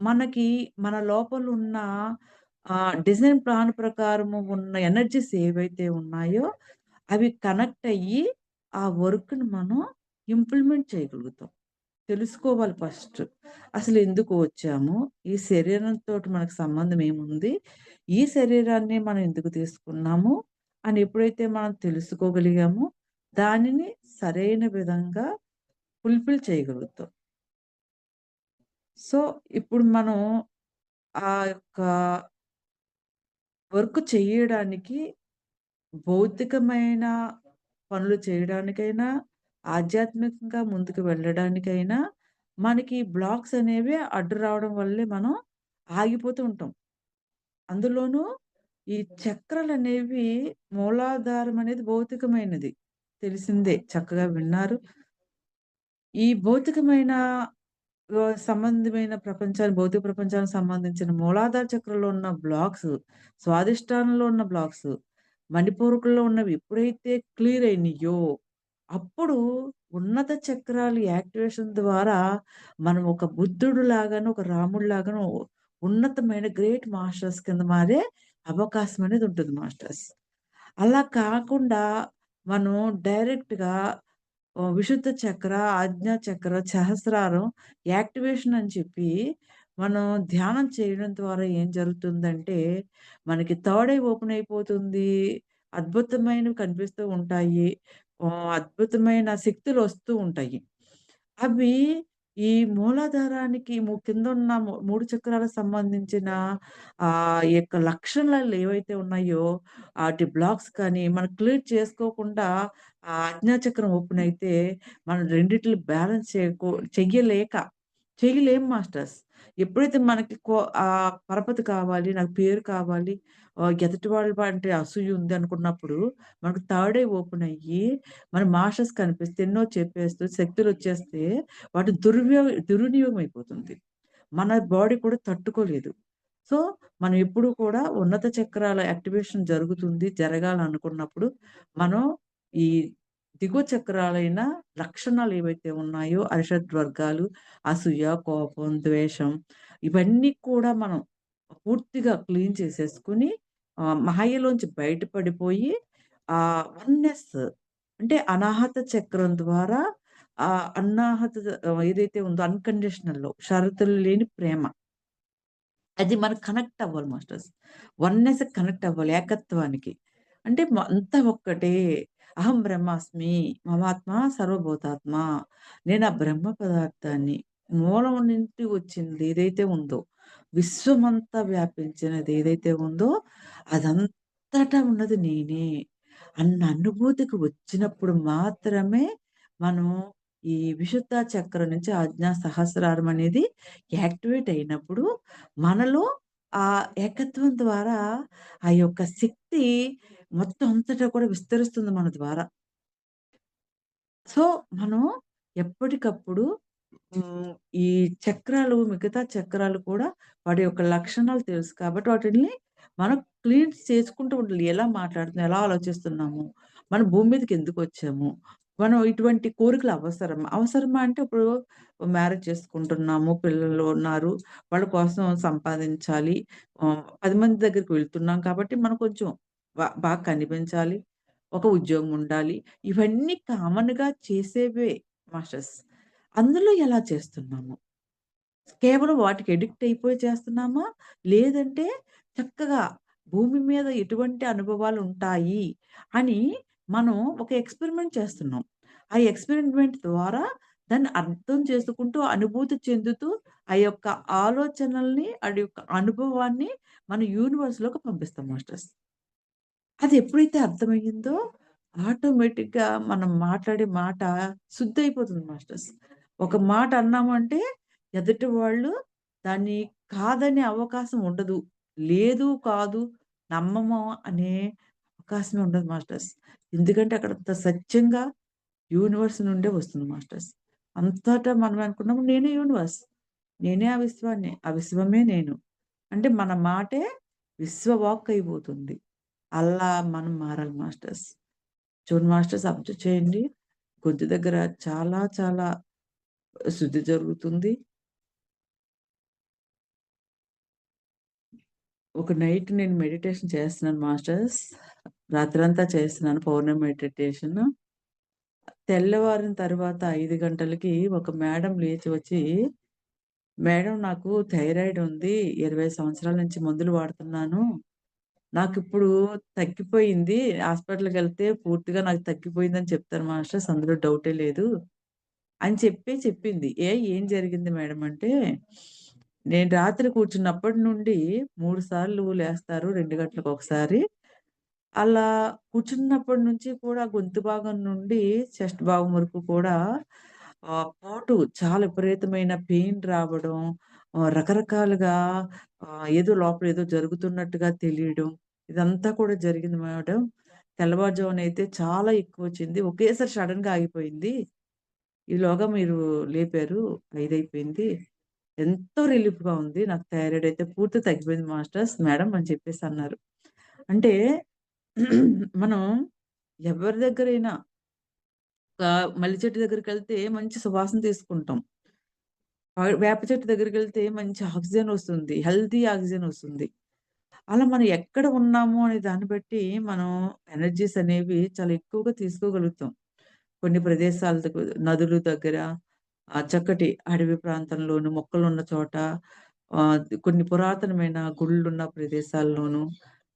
మనకి మన లోపలున్న డిజైన్ ప్లాన్ ప్రకారము ఉన్న ఎనర్జీస్ ఏవైతే ఉన్నాయో, అవి కనెక్ట్ అయ్యి, ఆ వర్క్‌ని మనం ఇంప్లిమెంట్ చేయగలుగుతాం. తెలుసుకోవాలి ఫస్ట్. అసలెందుకు వచ్చాము? ఈ శరీరంతోటి మనకు సంబంధం ఏముంది? ఈ శరీరాన్ని మనం ఎందుకు తీసుకున్నాము? అని ఎప్పుడైతే మనం తెలుసుకోగలిగామో, దానిని సరైన విధంగా ఫుల్‌ఫిల్ చేయగలుగుతాం. సో, ఇప్పుడు మనం ఆ యొక్క వర్క్ చెయ్యడానికి భౌతికమైన పనులు చేయడానికైనా, ఆధ్యాత్మికంగా ముందుకు వెళ్ళడానికైనా, మనకి బ్లాక్స్ అనేవి అడ్డు రావడం వల్లే మనం ఆగిపోతూ ఉంటాం. అందులోనూ ఈ చక్రాలనేవి మూలాధారం అనేది భౌతికమైనది. తెలిసిందే. చక్కగా విన్నారు. ఈ భౌతికమైన సంబంధమైన భౌతిక ప్రపంచానికి సంబంధించిన మూలాధార చక్రంలో ఉన్న బ్లాక్స్, స్వాదిష్టానంలో ఉన్న బ్లాక్స్, మణిపూరకంలో ఉన్నవి ఎప్పుడైతే క్లియర్ అయినయో, అప్పుడు ఉన్నత చక్రాలు యాక్టివేషన్ ద్వారా మనం ఒక బుద్ధుడు లాగాను, ఒక రాముడు లాగాను ఉన్నతమైన గ్రేట్ మాస్టర్స్ కింద మారే అవకాశం అనేది ఉంటుంది మాస్టర్స్. అలా కాకుండా మనం డైరెక్ట్‌గా విశుద్ధ చక్ర, ఆజ్ఞా చక్ర, సహస్రారం యాక్టివేషన్ అని చెప్పి మనం ధ్యానం చేయడం ద్వారా ఏం జరుగుతుందంటే, మనకి థర్డ్ ఐ ఓపెన్ అయిపోతుంది. అద్భుతమైనవి కనిపిస్తూ ఉంటాయి. అద్భుతమైన శక్తులొస్తూ ఉంటాయి. అవి ఈ మూలాధారానికి కిందున్న 3 చక్రాలకు సంబంధించిన ఈ యొక్క లక్షణాలు ఏవైతే ఉన్నాయో, ఆటి బ్లాక్స్ కానీ మనం క్లియర్ చేసుకోకుండా ఆ ఆజ్ఞా చక్రం ఓపెన్ అయితే, మనం రెండిటిని బ్యాలెన్స్ చెయ్యలేక చేయలేం మాస్టర్స్. ఎప్పుడైతే మనకి పరపతి కావాలి, నాకు పేరు కావాలి, ఎదుటి వాళ్ళ అంటే అసూయ ఉంది అనుకున్నప్పుడు, మనకు థర్డ్ ఐ ఓపెన్ అయ్యి, మన మాస్టర్స్ కనిపిస్తే ఎన్నో చెప్పేస్తూ శక్తులొచ్చేస్తే, వాటి దుర్వినియోగం అయిపోతుంది. మన బాడీ కూడా తట్టుకోలేదు. సో, మనం ఎప్పుడూ కూడా ఉన్నత చక్రాల యాక్టివేషన్ జరగాలనుకున్నప్పుడు, మనం ఈ దిగువ చక్రాలైన లక్షణాలు ఏవైతే ఉన్నాయో అరిషడ్ వర్గాలు, అసూయ, కోపం, ద్వేషం ఇవన్నీ కూడా మనం పూర్తిగా క్లీన్ చేసేసుకొని మాయలోంచి బయటపడిపోయి వన్నెస్ అంటే అనాహత చక్రం ద్వారా అన్నాహత ఏదైతే ఉందో అన్‌కండిషనల్‌లో షరతులు లేని ప్రేమ. అది మనకు కనెక్ట్ అవ్వాలి మాస్టర్స్. వన్నెస్‌కి కనెక్ట్ అవ్వాలి ఏకత్వానికి. అంటే అంతా ఒక్కటే. అహం బ్రహ్మాస్మి, మమాత్మ సర్వభూతాత్మ. నేను ఆ బ్రహ్మ పదార్థాన్ని మూలం నుండి వచ్చింది ఏదైతే ఉందో, విశ్వమంతా వ్యాపించినది ఏదైతే ఉందో, అదంతటా ఉన్నది నేనే అన్న అనుభూతికి వచ్చినప్పుడు మాత్రమే మనం ఈ విశుద్ధ చక్రం నుంచి ఆజ్ఞా సహస్రారం అనేది యాక్టివేట్ అయినప్పుడు మనలో ఆ ఏకత్వం ద్వారా ఆ యొక్క శక్తి మొత్తం అంతటా కూడా విస్తరిస్తుంది మన ద్వారా. సో, మనం ఎప్పటికప్పుడు హ్మ్. ఈ మిగతా చక్రాలు కూడా వాటి యొక్క లక్షణాలు తెలుసు కాబట్టి వాటిల్ని మనం క్లీన్ చేసుకుంటూ ఉండాలి. ఎలా మాట్లాడుతున్నాం? ఎలా ఆలోచిస్తున్నాము? మనం భూమి మీదకి ఎందుకొచ్చాము? మనం ఇటువంటి కోరికలు అవసరమా? అవసరమా అంటే ఇప్పుడు మ్యారేజ్ చేసుకుంటున్నాము. పిల్లలు ఉన్నారు. వాళ్ళ కోసం సంపాదించాలి. 10 మంది దగ్గరికి వెళ్తున్నాం కాబట్టి మనం కొంచెం బాగా కనిపించాలి. ఒక ఉద్యోగం ఉండాలి. ఇవన్నీ కామన్‌గా చేసేవే మాస్టర్స్. అందులో ఎలా చేస్తున్నాము? కేవలం వాటికి అడిక్ట్ అయిపోయి చేస్తున్నామా? లేదంటే చక్కగా భూమి మీద ఎటువంటి అనుభవాలుంటాయి అని మనం ఒక ఎక్స్‌పెరిమెంట్ చేస్తున్నాం. ఆ ఎక్స్‌పెరిమెంట్ ద్వారా దాన్ని అర్థం చేసుకుంటూ, అనుభూతి చెందుతూ, ఆ యొక్క ఆలోచనల్ని, అది యొక్క అనుభవాన్ని మన యూనివర్స్‌లోకి పంపిస్తాం మాస్టర్స్. అది ఎప్పుడైతే అర్థమయ్యిందో ఆటోమేటిక్‌గా మనం మాట్లాడే మాట శుద్ధయిపోతుంది మాస్టర్స్. ఒక మాట అన్నామంటే ఎదుటి వాళ్ళు దాన్ని కాదనే అవకాశం ఉండదు. లేదు, కాదు, నమ్మము అనే అవకాశమే ఉండదు మాస్టర్స్. ఎందుకంటే అక్కడంత సత్యంగా యూనివర్స్ నుండే వస్తుంది మాస్టర్స్. అంతటా మనం అనుకున్నాము నేనే యూనివర్స్. నేనే ఆ విశ్వాన్ని. ఆ విశ్వమే నేను. అంటే మన మాటే విశ్వవాక్ అయిపోతుంది. అలా మనం మారాలి మాస్టర్స్. చూడండి మాస్టర్స్ అబ్జర్వ్ చేయండి. గొంతు దగ్గర చాలా చాలా శుద్ధి జరుగుతుంది. ఒక నైట్ నేను మెడిటేషన్ చేస్తున్నాను మాస్టర్స్. రాత్రంతా చేస్తున్నాను పౌర్ణమి మెడిటేషన్. తెల్లవారిన తర్వాత 5 గంటలకి ఒక మేడం లేచి వచ్చి, "మేడం నాకు థైరాయిడ్ ఉంది. 20 సంవత్సరాల నుంచి మందులు వాడుతున్నాను. నాకిప్పుడు తగ్గిపోయింది. హాస్పిటల్‌కెళ్తే పూర్తిగా నాకు తగ్గిపోయిందని చెప్తారు మాస్టర్స్. అందులో డౌటే లేదు" అని చెప్పింది. ఏం జరిగింది మేడం అంటే, నేను రాత్రి కూర్చున్నప్పటి నుండి 3 సార్లు లేస్తారు 2 గంటలకొకసారి. అలా కూర్చున్నప్పటి నుంచి కూడా గొంతు భాగం నుండి చెస్ట్ భాగం వరకు కూడా పోటు చాలా విపరీతమైన పెయిన్ రావడం, రకరకాలుగా ఏదో లోపల ఏదో జరుగుతున్నట్టుగా తెలియడం, ఇదంతా కూడా జరిగింది మేడం. తెల్లవారుజామునైతే చాలా ఎక్కువొచ్చింది. ఒకేసారి సడెన్‌గా ఆగిపోయింది. ఈలోగా మీరు లేపారు. 5 అయిపోయింది. ఎంతో రిలీఫ్‌గా ఉంది. నాకు థైరాయిడ్ అయితే పూర్తిగా తగ్గిపోయింది మాస్టర్స్ మేడం అని చెప్పేసన్నారు. అంటే మనం ఎవరి దగ్గరైనా ఒక మల్లి చెట్టు దగ్గరికెళ్తే మంచి సువాసన తీసుకుంటాం. వేప చెట్టు దగ్గరికెళ్తే మంచి ఆక్సిజన్ వస్తుంది. హెల్తీ ఆక్సిజన్ వస్తుంది. అలా మనం ఎక్కడ ఉన్నాము అనే దాన్ని బట్టి మనం ఎనర్జీస్ అనేవి చాలా ఎక్కువగా తీసుకోగలుగుతాం. కొన్ని ప్రదేశాలకు నదులు దగ్గర చక్కటి అడవి ప్రాంతంలోను, మొక్కలున్న చోట కొన్ని పురాతనమైన గుళ్ళున్న ప్రదేశాల్లోనూ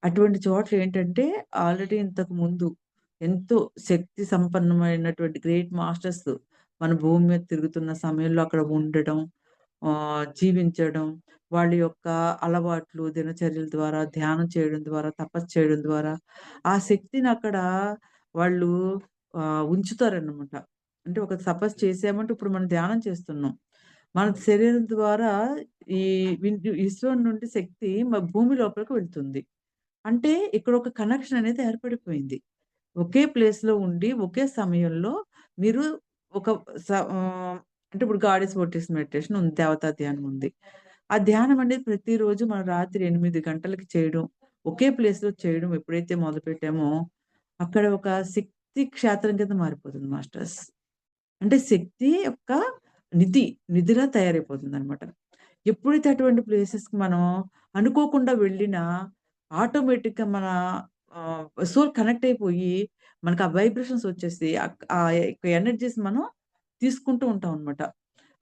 అటువంటి చోట్లేంటంటే ఆల్రెడీ ఇంతకు ముందు ఎంతో శక్తి సంపన్నమైనటువంటి గ్రేట్ మాస్టర్స్ మన భూమి మీద తిరుగుతున్న సమయంలో అక్కడ ఉండడం, జీవించడం, వాళ్ళ యొక్క అలవాట్లు, దినచర్యల ద్వారా, ధ్యానం చేయడం ద్వారా, తపస్సు చేయడం ద్వారా ఆ శక్తిని అక్కడ వాళ్ళు ఉంచుతారన్నమాట. అంటే ఒక తపస్సు చేసామంటే ఇప్పుడు మనం ధ్యానం చేస్తున్నాం. మన శరీరం ద్వారా ఈ విశ్వం నుండి శక్తి భూమి లోపలికి వెళ్తుంది. అంటే ఇక్కడ ఒక కనెక్షన్ అనేది ఏర్పడిపోయింది. ఒకే ప్లేస్‌లో ఉండి, ఒకే సమయంలో మీరు ఒక అంటే ఇప్పుడు గాడెస్ వోర్టిస్ మెడిటేషన్ ఉంది. దేవతా ధ్యానం ఉంది. ఆ ధ్యానం అనేది ప్రతిరోజు మనం రాత్రి 8 గంటలకి చేయడం, ఒకే ప్లేస్‌లో చేయడం ఎప్పుడైతే మొదలుపెట్టామో, అక్కడ ఒక శక్తి క్షేత్రం కింద మారిపోతుంది మాస్టర్స్. అంటే శక్తి యొక్క నిధి, నిధిలా తయారైపోతుందనమాట. ఎప్పుడైతే అటువంటి ప్లేసెస్‌కి మనం అనుకోకుండా వెళ్ళినా, ఆటోమేటిక్‌గా మన సోల్ కనెక్ట్ అయిపోయి, మనకు ఆ వైబ్రేషన్స్ వచ్చేసి ఆ యొక్క ఎనర్జీస్ మనం తీసుకుంటూ ఉంటామనమాట.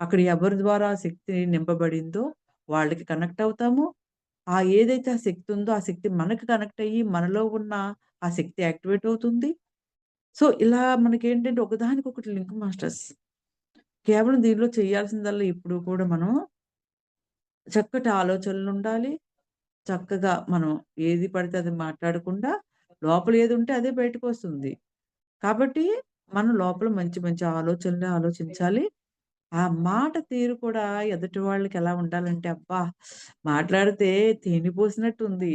అక్కడ ఎవరి ద్వారా ఆ శక్తి నింపబడిందో వాళ్ళకి కనెక్ట్ అవుతాము. ఏదైతే ఆ శక్తి ఉందో, ఆ శక్తి మనకి కనెక్ట్ అయ్యి, మనలో ఉన్న ఆ శక్తి యాక్టివేట్ అవుతుంది. సో, ఇలా మనకేంటంటే ఒకదానికొకటి లింక్ మాస్టర్స్. కేవలం దీనిలో చేయాల్సిందల్లా ఎప్పుడు కూడా మనం చక్కటి ఆలోచనలుండాలి. చక్కగా మనం ఏది పడితే అది మాట్లాడకుండా, లోపల ఏదుంటే అదే బయటకొస్తుంది. కాబట్టి మనం లోపల మంచి మంచి ఆలోచనలే ఆలోచించాలి. ఆ మాట తీరు కూడా ఎదుటి వాళ్ళకి ఎలా ఉండాలంటే, అబ్బా! మాట్లాడితే తేనె పోసినట్టుంది.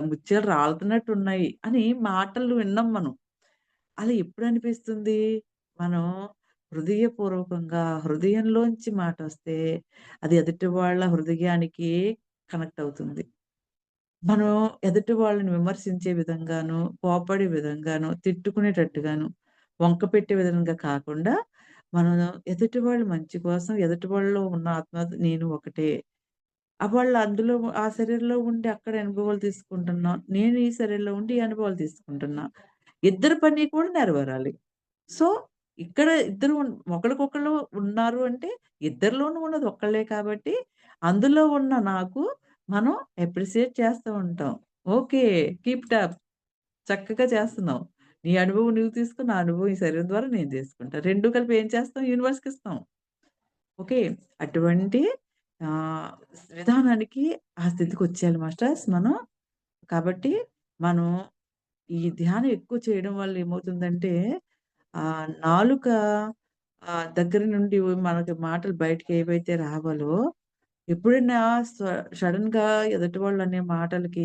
ముత్యాలు రాలుతున్నట్టున్నాయి అని మాటలు విన్నాం మనం. అలా ఎప్పుడనిపిస్తుంది? మనం హృదయపూర్వకంగా, హృదయంలోంచి మాటొస్తే అది ఎదుటి వాళ్ళ హృదయానికి కనెక్ట్ అవుతుంది. మనం ఎదుటి వాళ్ళని విమర్శించే విధంగాను, కోప్పడే విధంగాను, తిట్టుకునేటట్టుగాను, వంకపెట్టే విధంగా కాకుండా, మనం ఎదుటి వాళ్ళ మంచి కోసం ఎదుటి వాళ్ళలో ఉన్న ఆత్మ నేను ఒకటే. వాళ్ళు అందులో ఆ శరీరంలో ఉండి అక్కడ అనుభవాలు తీసుకుంటున్నాం. నేను ఈ శరీరంలో ఉండి ఈ అనుభవాలు తీసుకుంటున్నా. ఇద్దరి పని కూడా నెరవేరాలి. సో, ఇక్కడ ఇద్దరు ఒకళ్ళకొకళ్ళు ఉన్నారు అంటే, ఇద్దరిలోనూ ఉన్నది ఒక్కళ్ళే కాబట్టి, అందులో ఉన్న నాకు మనం అప్రిషియేట్ చేస్తూ ఉంటాం. ఓకే. Keep it up. చక్కగా చేస్తున్నావు. నీ అనుభవం నువ్వు తీసుకో. నా అనుభవం ఈ శరీరం ద్వారా నేను తీసుకుంటా. 2 కలిపి ఏం చేస్తాం? యూనివర్స్‌కిస్తాం. ఓకే. అటువంటి ఆహ్, విధానానికి ఆ స్థితికొచ్చేయాలి మాస్టర్స్ మనం. కాబట్టి మనం ఈ ధ్యానం ఎక్కువ చేయడం వల్ల ఏమవుతుందంటే, నాలుక దగ్గర నుండి మనకి మాటలు బయటకి ఏవైతే రావాలో, ఎప్పుడైనా స సడెన్‌గా ఎదుటి వాళ్ళనే మాటలకి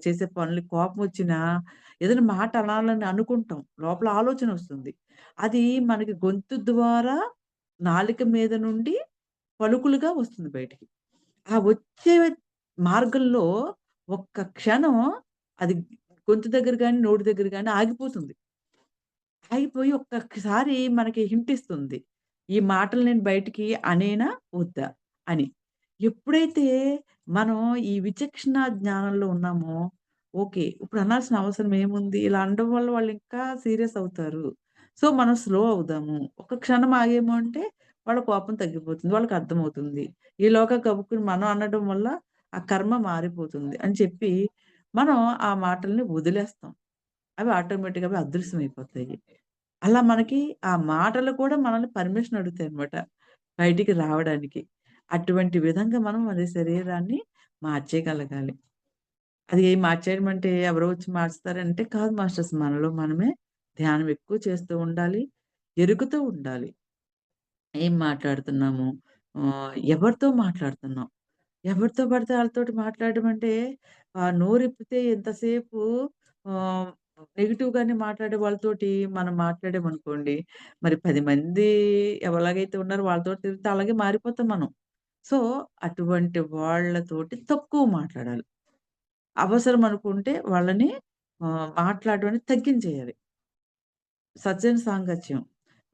చేసే పనులకి కోపమొచ్చినా, ఏదైనా మాట అనాలని అనుకుంటాం. లోపల ఆలోచనొస్తుంది. అది మనకి గొంతు ద్వారా నాలుక మీద నుండి పలుకులుగా వస్తుంది బయటికి. ఆ వచ్చే మార్గంలో ఒక్క క్షణం అది గొంతు దగ్గర గాని, నోటి దగ్గర గాని ఆగిపోతుంది. ఆగిపోయి ఒక్కసారి మనకి హింట్ ఇస్తుంది. ఈ మాటలు నేను బయటికి అనేనా? వద్దా? అని. ఎప్పుడైతే మనం ఈ విచక్షణ జ్ఞానంలో ఉన్నామో, ఓకే. ఇప్పుడు అనాల్సిన అవసరం ఏముంది? ఇలా అనడం వల్ల వాళ్ళు ఇంకా సీరియస్ అవుతారు. సో, మనం స్లో అవుదాము. ఒక క్షణం ఆగాము అంటే వాళ్ళ కోపం తగ్గిపోతుంది. వాళ్ళకి అర్థమవుతుంది. ఈలోగా గబుక్కున మనం అనడం వల్ల ఆ కర్మ మారిపోతుంది అని చెప్పి మనం ఆ మాటల్ని వదిలేస్తాం. అవి ఆటోమేటిక్‌గా అవి అదృశ్యమైపోతాయి. అలా మనకి ఆ మాటలు కూడా మనల్ని పర్మిషన్ అడుగుతాయన్నమాట. బయటికి రావడానికి. అటువంటి విధంగా మనం మన శరీరాన్ని మార్చేయగలగాలి. అది మార్చేయడం అంటే ఎవరో వచ్చి మార్చుతారంటే కాదు మాస్టర్స్. మనలో మనమే ధ్యానం ఎక్కువ చేస్తూ ఉండాలి. ఎరుగుతూ ఉండాలి. ఏం మాట్లాడుతున్నాము? ఎవరితో మాట్లాడుతున్నాం? ఎవరితో పడితే ఆళ్ళతోటి మాట్లాడడం అంటే నోరిప్పితే ఎంతసేపు ఆహ్, నెగెటివ్‌గానే మాట్లాడే వాళ్ళతోటి మనం మాట్లాడామనుకోండి, మరి 10 మంది ఎలాగైతే ఉన్నారో వాళ్ళతోటి తిరిగితే అలాగే మారిపోతాం మనం. సో, అటువంటి వాళ్ళతోటి తక్కువ మాట్లాడాలి. అవసరం అనుకుంటే వాళ్ళని మాట్లాడడం అనేది తగ్గించేయాలి. సజ్జన సాంగత్యం.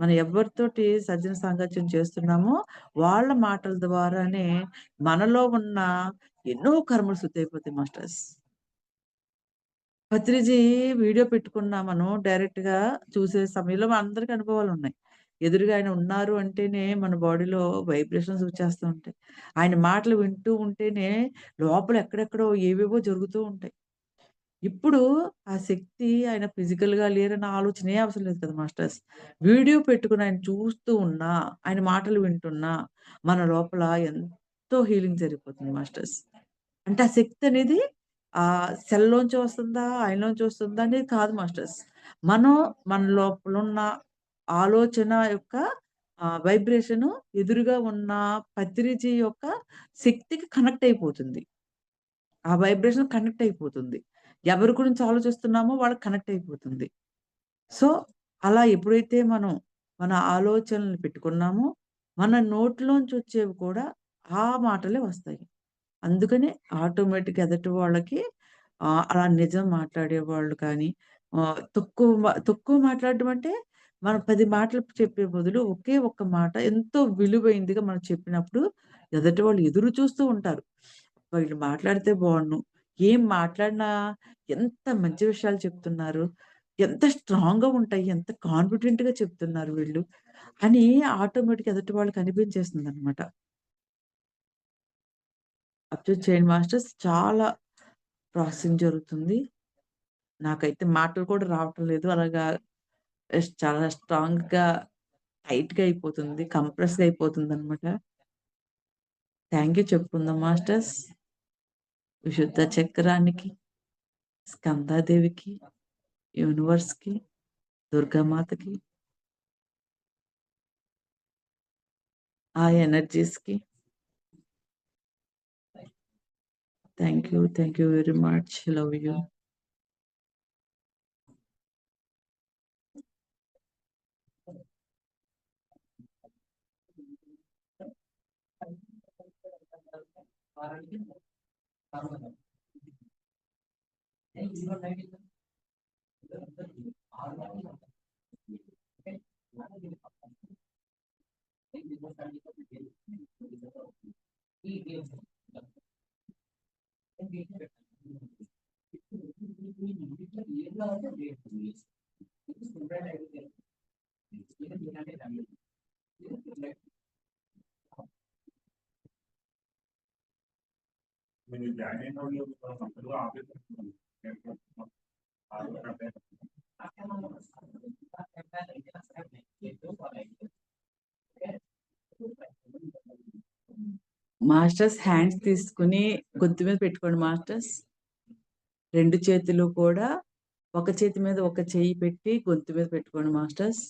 మనం ఎవరితోటి సజ్జన సాంగత్యం చేస్తున్నామో, వాళ్ళ మాటల ద్వారానే మనలో ఉన్న ఎన్నో కర్మలు శుద్ధయిపోతాయి మాస్టర్స్. పత్రిజీ వీడియో పెట్టుకున్నా మనం డైరెక్ట్‌గా చూసే సమయంలో మనందరికి అనుభవాలున్నాయి. ఎదురుగా ఆయన ఉన్నారు అంటేనే మన బాడీలో వైబ్రేషన్స్ వచ్చేస్తూ ఉంటాయి. ఆయన మాటలు వింటూ ఉంటేనే లోపల ఎక్కడెక్కడో ఏవేవో జరుగుతూ ఉంటాయి. ఇప్పుడు ఆ శక్తి ఆయన ఫిజికల్‌గా లేరన్న ఆలోచనే అవసరం లేదు కదా మాస్టర్స్. వీడియో పెట్టుకొని ఆయన చూస్తూ ఉన్నా, ఆయన మాటలు వింటున్నా, మన లోపల ఎంతో హీలింగ్ జరిగిపోతుంది మాస్టర్స్. అంటే ఆ శక్తి అనేది సెల్‌లోంచి వస్తుందా? ఆయనలోంచి వస్తుందా? అనేది కాదు మాస్టర్స్. మనం మన లోపలున్న ఆలోచన యొక్క వైబ్రేషను ఎదురుగా ఉన్న పత్రిజీ యొక్క శక్తికి కనెక్ట్ అయిపోతుంది. ఆ వైబ్రేషన్ కనెక్ట్ అయిపోతుంది. ఎవరి గురించి ఆలోచిస్తున్నామో వాళ్ళకి కనెక్ట్ అయిపోతుంది. సో, అలా ఎప్పుడైతే మనం మన ఆలోచనలు పెట్టుకున్నామో, మన నోట్లోంచి వచ్చేవి కూడా ఆ మాటలే వస్తాయి. అందుకని ఆటోమేటిక్‌గా ఎదుటి వాళ్ళకి అలా నిజం మాట్లాడేవాళ్ళు కానీ, తక్కువ మాట్లాడడం అంటే, మనం 10 మాటలు చెప్పే బదులు ఒకే ఒక్క మాట ఎంతో విలువైందిగా మనం చెప్పినప్పుడు, ఎదుటి వాళ్ళు ఎదురు చూస్తూ ఉంటారు. వీళ్ళు మాట్లాడితే బావుండును. ఏం మాట్లాడినా ఎంత మంచి విషయాలు చెప్తున్నారు. ఎంత స్ట్రాంగ్‌గా ఉంటాయి. ఎంత కాన్ఫిడెంట్‌గా చెప్తున్నారు వీళ్ళు అని ఆటోమేటిక్‌గా ఎదుటి వాళ్ళకి అనిపించేస్తుందనమాట. అబ్జర్వ్ చేయండి మాస్టర్స్. చాలా ప్రాసెసింగ్ జరుగుతుంది. నాకైతే మాటలు కూడా రావటం లేదు. అలాగా చాలా స్ట్రాంగ్‌గా, టైట్‌గా అయిపోతుంది. కంప్రెస్‌గా అయిపోతుందనమాట. థాంక్ యూ చెప్పుకుందాం మాస్టర్స్. విశుద్ధ చక్రానికి, స్కందాదేవికి, యూనివర్స్‌కి, దుర్గామాతకి, ఆ ఎనర్జీస్‌కి thank you. Thank you very much. Love you. Masters hands తీసుకొని గొంతు మీద పెట్టుకోండి మాస్టర్స్. 2 చేతులు కూడా ఒక చేతి మీద ఒక చెయ్యి పెట్టి గొంతు మీద పెట్టుకోండి మాస్టర్స్.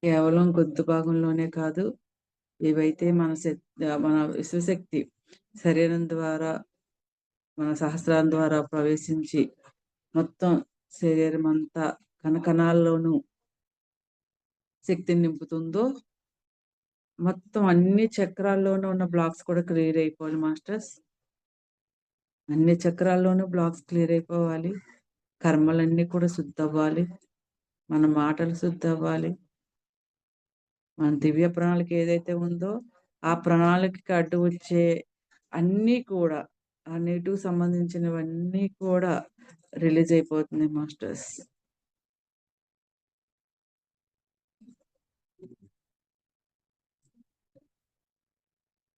కేవలం గొంతు భాగంలోనే కాదు, ఏవైతే మన విశ్వశక్తి శరీరం ద్వారా, మన సహస్రాల ద్వారా ప్రవేశించి మొత్తం శరీరమంతా కణకణాల్లోనూ శక్తిని నింపుతుందో, మొత్తం అన్ని చక్రాల్లోనూ ఉన్న బ్లాక్స్ కూడా క్లియర్ అయిపోవాలి మాస్టర్స్. అన్ని చక్రాల్లోనూ బ్లాక్స్ క్లియర్ అయిపోవాలి. కర్మలన్నీ కూడా శుద్ధవ్వాలి. మన మాటలు శుద్ధవ్వాలి. మన దివ్య ప్రణాళిక ఏదైతే ఉందో, ఆ ప్రణాళికకి అడ్డు వచ్చే అన్నీ కూడా, ఆ నెగెటివ్ సంబంధించినవన్నీ కూడా రిలీజ్ అయిపోతున్నాయి మాస్టర్స్.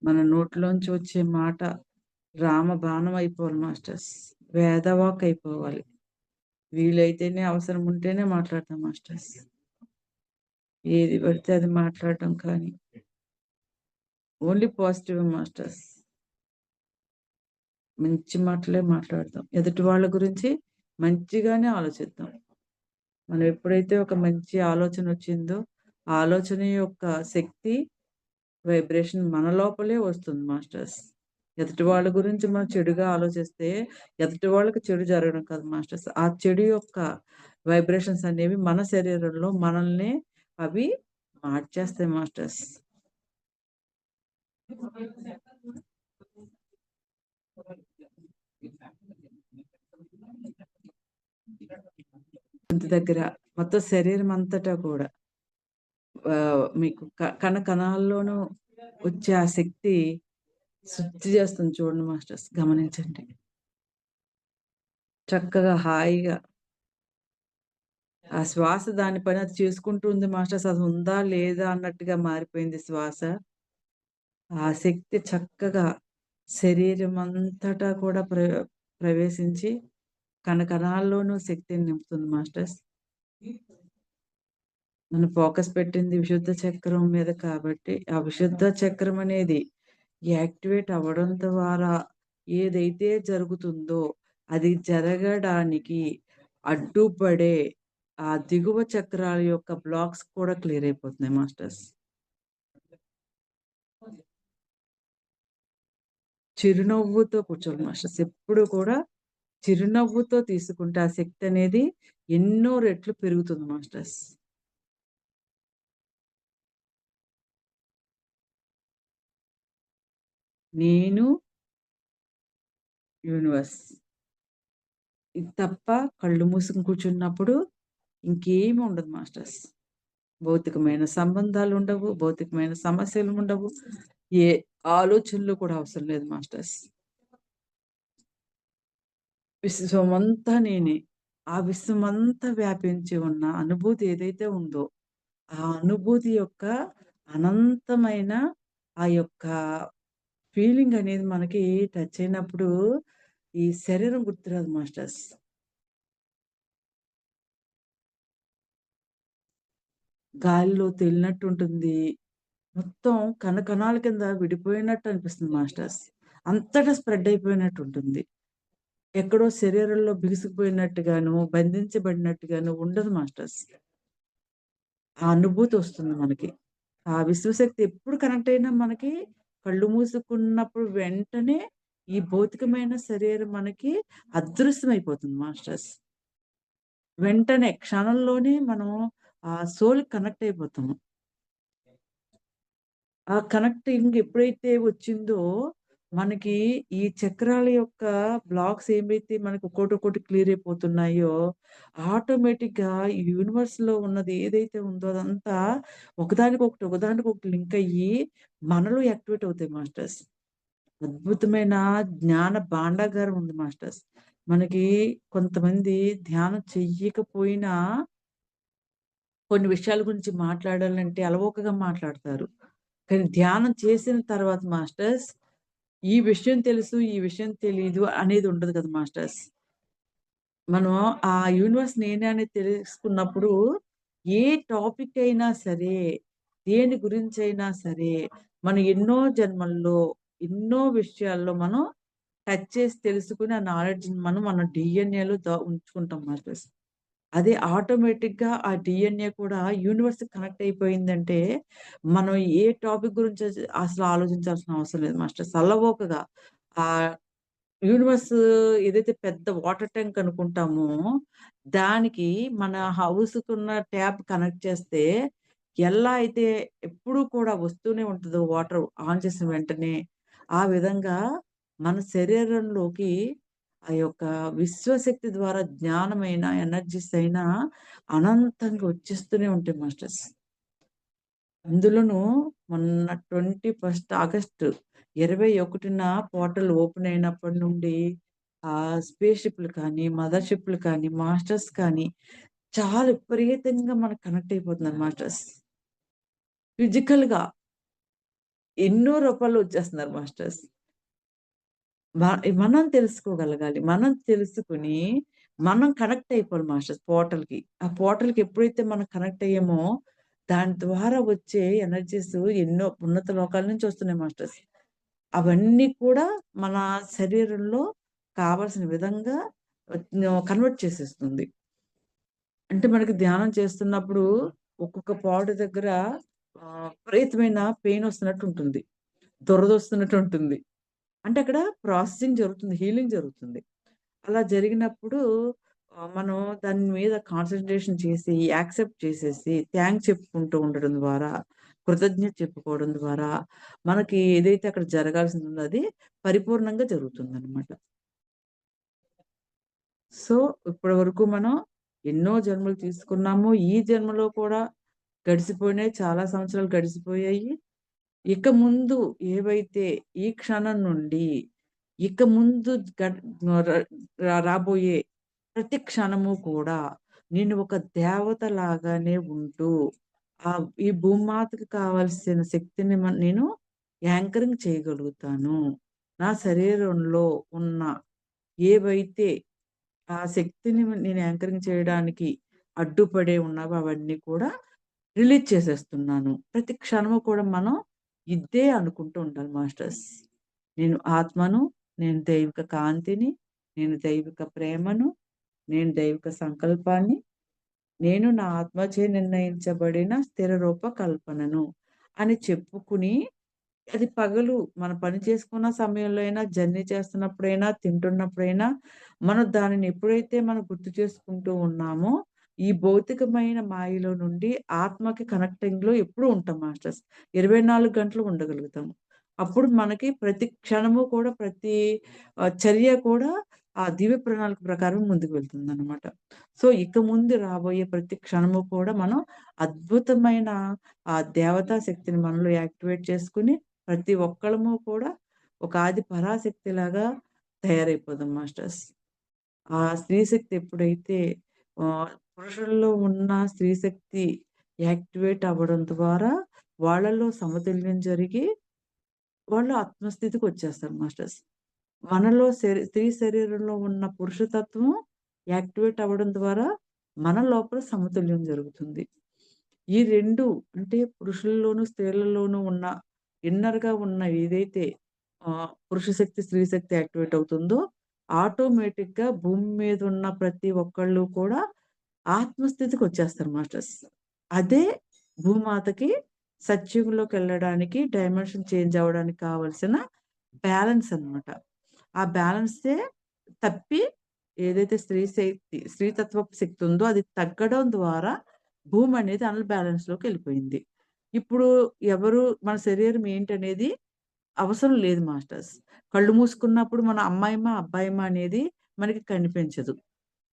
మన నోట్లోంచి వచ్చే మాట రామబాణం అయిపోవాలి మాస్టర్స్. వేదవాక్ అయిపోవాలి. వీలైతేనే అవసరం ఉంటేనే మాట్లాడతాం మాస్టర్స్. ఏది పడితే అది మాట్లాడటం కానీ, ఓన్లీ పాజిటివ్ మాస్టర్స్. మంచి మాటలే మాట్లాడదాం. ఎదుటి వాళ్ళ గురించి మంచిగానే ఆలోచిద్దాం. మనం ఎప్పుడైతే ఒక మంచి ఆలోచన వచ్చిందో, ఆ ఆలోచన యొక్క శక్తి, వైబ్రేషన్ మన లోపలే వస్తుంది మాస్టర్స్. ఎదుటి వాళ్ళ గురించి మనం చెడుగా ఆలోచిస్తే, ఎదుటి వాళ్ళకి చెడు జరగడం కాదు మాస్టర్స్. ఆ చెడు యొక్క వైబ్రేషన్స్ అనేవి మన శరీరంలో మనల్ని అవి మార్చేస్తాయి మాస్టర్స్. గొంతు దగ్గర మొత్తం శరీరం అంతటా కూడా మీకు కణ కణాల్లోనూ వచ్చే ఆ శక్తి శుద్ధి చేస్తుంది చూడండి మాస్టర్స్. గమనించండి. చక్కగా హాయిగా ఆ శ్వాస దాని పని అది చేసుకుంటూ ఉంది మాస్టర్స్. అది ఉందా లేదా అన్నట్టుగా మారిపోయింది శ్వాస. ఆ శక్తి చక్కగా శరీరం అంతటా కూడా ప్రవేశించి కణకణాల్లోనూ శక్తిని నింపుతుంది మాస్టర్స్. మనం ఫోకస్ పెట్టింది విశుద్ధ చక్రం మీద కాబట్టి, ఆ విశుద్ధ చక్రం అనేది యాక్టివేట్ అవ్వడం ద్వారా ఏదైతే జరుగుతుందో, అది జరగడానికి అడ్డుపడే ఆ దిగువ చక్రాల యొక్క బ్లాక్స్ కూడా క్లియర్ అయిపోతున్నాయి మాస్టర్స్. చిరునవ్వుతో కూర్చోవాలి మాస్టర్స్. ఎప్పుడు కూడా చిరునవ్వుతో తీసుకుంటే ఆ శక్తి అనేది ఎన్నో రెట్లు పెరుగుతుంది మాస్టర్స్. నేను యూనివర్స్. ఇది తప్ప కళ్ళు మూసుకొని కూర్చున్నప్పుడు ఇంకేమి ఉండదు మాస్టర్స్. భౌతికమైన సంబంధాలుండవు, భౌతికమైన సమస్యలుండవు. ఏ ఆలోచనలు కూడా అవసరం లేదు మాస్టర్స్. విశ్వమంతా నేనే. ఆ విశ్వమంతా వ్యాపించి ఉన్న అనుభూతి ఏదైతే ఉందో, ఆ అనుభూతి యొక్క అనంతమైన ఆ యొక్క ఫీలింగ్ అనేది మనకి టచ్ అయినప్పుడు ఈ శరీరం గుర్తురాదు మాస్టర్స్. గాలిలో తేలినట్టుంటుంది. మొత్తం కణకణాల కింద విడిపోయినట్టు అనిపిస్తుంది మాస్టర్స్. అంతటా స్ప్రెడ్ అయిపోయినట్టుంటుంది. ఎక్కడో శరీరంలో బిగుసుకుపోయినట్టుగాను, బంధించబడినట్టుగాను ఉండదు మాస్టర్స్. ఆ అనుభూతి వస్తుంది మనకి. ఆ విశ్వశక్తి ఎప్పుడు కనెక్ట్ అయినా మనకి కళ్ళు మూసుకున్నప్పుడు వెంటనే ఈ భౌతికమైన శరీరం మనకి అదృశ్యమైపోతుంది మాస్టర్స్. వెంటనే క్షణంలోనే మనం ఆ సోల్‌కి కనెక్ట్ అయిపోతాము. ఆ కనెక్టింగ్ ఎప్పుడైతే వచ్చిందో, మనకి ఈ చక్రాల యొక్క బ్లాక్స్ ఏమైతే మనకు ఒక్కోటొక్కోటి క్లియర్ అయిపోతున్నాయో, ఆటోమేటిక్‌గా ఈ యూనివర్స్‌లో ఉన్నది ఏదైతే ఉందో అదంతా ఒకదానికొకటి, ఒకదానికొకటి లింక్ అయ్యి మనలో యాక్టివేట్ అవుతాయి మాస్టర్స్. అద్భుతమైన జ్ఞాన భాండాగారం ఉంది మాస్టర్స్. మనకి కొంతమంది ధ్యానం చెయ్యకపోయినా కొన్ని విషయాల గురించి మాట్లాడాలంటే అలవోకగా మాట్లాడతారు. కానీ ధ్యానం చేసిన తర్వాత మాస్టర్స్, ఈ విషయం తెలుసు, ఈ విషయం తెలీదు అనేది ఉండదు కదా మాస్టర్స్. మనం ఆ యూనివర్స్ నేనే అనేది తెలుసుకున్నప్పుడు, ఏ టాపిక్ అయినా సరే, దేని గురించైనా సరే, మనం ఎన్నో జన్మల్లో, ఎన్నో విషయాల్లో మనం టచ్ చేసి తెలుసుకొని, ఆ నాలెడ్జ్‌ని మనం మన డీఎన్ఏలో ఉంచుకుంటాం మాస్టర్స్. అదే ఆటోమేటిక్‌గా ఆ డీఎన్ఏ కూడా యూనివర్స్‌కి కనెక్ట్ అయిపోయిందంటే, మనం ఏ టాపిక్ గురించి అసలు ఆలోచించాల్సిన అవసరం లేదు మాస్టర్స్. అల్లవోకగా ఆహ్, యూనివర్స్ ఏదైతే పెద్ద వాటర్ ట్యాంక్ అనుకుంటామో, దానికి మన హౌస్‌కున్న ట్యాప్ కనెక్ట్ చేస్తే, ఎలా అయితే ఎప్పుడూ కూడా వస్తూనే ఉంటదో వాటర్ ఆన్ చేసిన వెంటనే, ఆ విధంగా మన శరీరంలోకి ఆ యొక్క విశ్వశక్తి ద్వారా జ్ఞానమైన, ఎనర్జీస్ అయినా అనంతంగా వచ్చేస్తూనే ఉంటాయి మాస్టర్స్. అందులోనూ మొన్న 21 ఆగస్టు 21న పోర్టల్ ఓపెన్ అయినప్పటి నుండి స్పేస్ షిప్‌లు కానీ, మదర్ షిప్‌లు కానీ, మాస్టర్స్ కానీ చాలా విపరీతంగా మనకు కనెక్ట్ అయిపోతున్నారు మాస్టర్స్. ఫిజికల్‌గా ఎన్నో రూపాల్లో వచ్చేస్తున్నారు మాస్టర్స్. మ మనం తెలుసుకోగలగాలి. మనం తెలుసుకొని, మనం కనెక్ట్ అయిపోవాలి మాస్టర్స్ పోర్టల్‌కి. ఆ పోర్టల్‌కి ఎప్పుడైతే మనం కనెక్ట్ అయ్యామో, దాని ద్వారా వచ్చే ఎనర్జీస్ ఎన్నో ఉన్నత లోకాల నుంచి వస్తున్నాయి మాస్టర్స్. అవన్నీ కూడా మన శరీరంలో కావాల్సిన విధంగా కన్వర్ట్ చేసేస్తుంది. అంటే మనకి ధ్యానం చేస్తున్నప్పుడు ఒక్కొక్క పాయింట్ దగ్గర విపరీతమైన పెయిన్ వస్తున్నట్టు ఉంటుంది. దురదొస్తున్నట్టు ఉంటుంది. అంటే అక్కడ ప్రాసెసింగ్ జరుగుతుంది. హీలింగ్ జరుగుతుంది. అలా జరిగినప్పుడు మనం దాని మీద కాన్సంట్రేషన్ చేసి, యాక్సెప్ట్ చేసేసి, థాంక్స్ చెప్పుకుంటూ ఉండడం ద్వారా, కృతజ్ఞత చెప్పుకోవడం ద్వారా, మనకి ఏదైతే అక్కడ జరగాల్సిందుందో అది పరిపూర్ణంగా జరుగుతుందనమాట. సో, ఇప్పటి వరకు మనం ఎన్నో జన్మలు తీసుకున్నాము. ఈ జన్మలో కూడా గడిసిపోయినాయి. చాలా సంవత్సరాలు గడిసిపోయాయి. ఇక ముందు ఏవైతే ఈ క్షణం నుండి ఇక ముందు గడ్ ర రాబోయే ప్రతి క్షణము కూడా నేను ఒక దేవత లాగానే ఉంటూ ఈ భూమాతకి కావాల్సిన శక్తిని నేను యాంకరింగ్ చేయగలుగుతాను. నా శరీరంలో ఉన్న ఏవైతే ఆ శక్తిని నేను యాంకరింగ్ చేయడానికి అడ్డుపడే ఉన్నవి అవన్నీ కూడా రిలీజ్ చేసేస్తున్నాను. ప్రతి క్షణము కూడా మనం ఇద్దే అనుకుంటూ ఉండాలి మాస్టర్స్. నేను ఆత్మను, నేను దైవిక కాంతిని, నేను దైవిక ప్రేమను, నేను దైవిక సంకల్పాన్ని, నేను నా ఆత్మచే నిర్ణయించబడిన స్థిర రూప కల్పనను అని చెప్పుకుని అది పగలు మన పని చేసుకున్న సమయంలో అయినా, జర్నీ చేస్తున్నప్పుడైనా, తింటున్నప్పుడైనా, మనం దానిని ఎప్పుడైతే మనం గుర్తు చేసుకుంటూ ఉన్నామో, ఈ భౌతికమైన మాయలో నుండి ఆత్మకి కనెక్టింగ్‌లో ఎప్పుడూ ఉంటాం మాస్టర్స్. 24 గంటలు ఉండగలుగుతాము. అప్పుడు మనకి ప్రతి క్షణము కూడా, ప్రతి చర్య కూడా ఆ దివ్య ప్రణాళిక ప్రకారం ముందుకు వెళ్తుందనమాట. సో, ఇక ముందు రాబోయే ప్రతి క్షణము కూడా మనం అద్భుతమైన ఆ దేవతా శక్తిని మనలో యాక్టివేట్ చేసుకొని ప్రతి ఒక్కళ్ళము కూడా ఒక ఆది పరాశక్తిలాగా తయారైపోదాం మాస్టర్స్. ఆ స్త్రీశక్తి ఎప్పుడైతే పురుషుల్లో ఉన్న స్త్రీశక్తి యాక్టివేట్ అవ్వడం ద్వారా వాళ్ళలో సమతుల్యం జరిగి వాళ్ళు ఆత్మస్థితికొచ్చేస్తారు మాస్టర్స్. మనలో స్త్రీ శరీరంలో ఉన్న పురుషతత్వం యాక్టివేట్ అవ్వడం ద్వారా మన లోపల సమతుల్యం జరుగుతుంది. ఈ 2 అంటే పురుషుల్లోనూ, స్త్రీలలోనూ ఉన్న ఇన్నర్‌గా ఉన్న ఏదైతే పురుష శక్తి, స్త్రీ శక్తి యాక్టివేట్ అవుతుందో ఆటోమేటిక్‌గా భూమి మీద ఉన్న ప్రతి ఒక్కళ్ళు కూడా ఆత్మస్థితికొచ్చేస్తారు మాస్టర్స్. అదే భూమాతకి సత్యుగంలోకెళ్ళడానికి డైమెన్షన్ చేంజ్ అవ్వడానికి కావాల్సిన బ్యాలెన్స్ అన్నమాట. ఆ బ్యాలెన్సే తప్పి ఏదైతే స్త్రీతత్వపు శక్తి ఉందో అది తగ్గడం ద్వారా భూమనేది అన్‌బ్యాలెన్స్‌లోకెళ్ళిపోయింది. ఇప్పుడు ఎవరు మన శరీరం ఏంటనేది అవసరం లేదు మాస్టర్స్. కళ్ళు మూసుకున్నప్పుడు మన అమ్మాయిమా, అబ్బాయిమా అనేది మనకి కనిపించదు.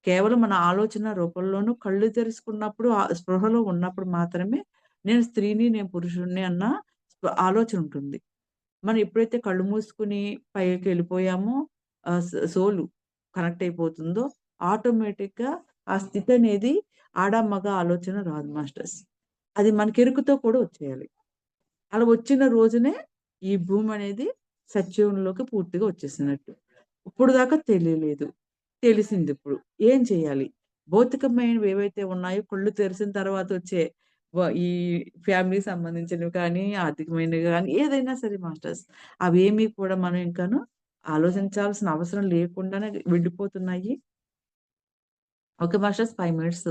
కేవలం మన ఆలోచన రూపంలోనూ కళ్ళు తెరుచుకున్నప్పుడు స్పృహలో ఉన్నప్పుడు మాత్రమే నేను స్త్రీని, నేను పురుషుడిని అన్న ఆలోచన ఉంటుంది. మనం ఎప్పుడైతే కళ్ళు మూసుకొని పైకెళ్ళిపోయామో సోలు కనెక్ట్ అయిపోతుందో ఆటోమేటిక్‌గా ఆ స్థితనేది ఆడ, మగ ఆలోచన రాదు మాస్టర్స్. అది మనకెరుకతో కూడా వచ్చేయాలి. అలా వచ్చిన రోజునే ఈ భూమనేది సత్యుగంలోకి పూర్తిగా వచ్చేసినట్టు. ఇప్పుడు దాకా తెలియలేదు. తెలిసిందిప్పుడు. ఏం చేయాలి? భౌతికమైనవి ఏవైతే ఉన్నాయో కళ్ళు తెరిసిన తర్వాత వచ్చే ఈ ఫ్యామిలీకి సంబంధించినవి కానీ, ఆర్థికమైనవి గానీ, ఏదైనా సరే మాస్టర్స్. అవేమీ కూడా మనం ఇంకాను ఆలోచించాల్సిన అవసరం లేకుండానే వెళ్ళిపోతున్నాయి. ఓకే మాస్టర్స్ 5 మినిట్స్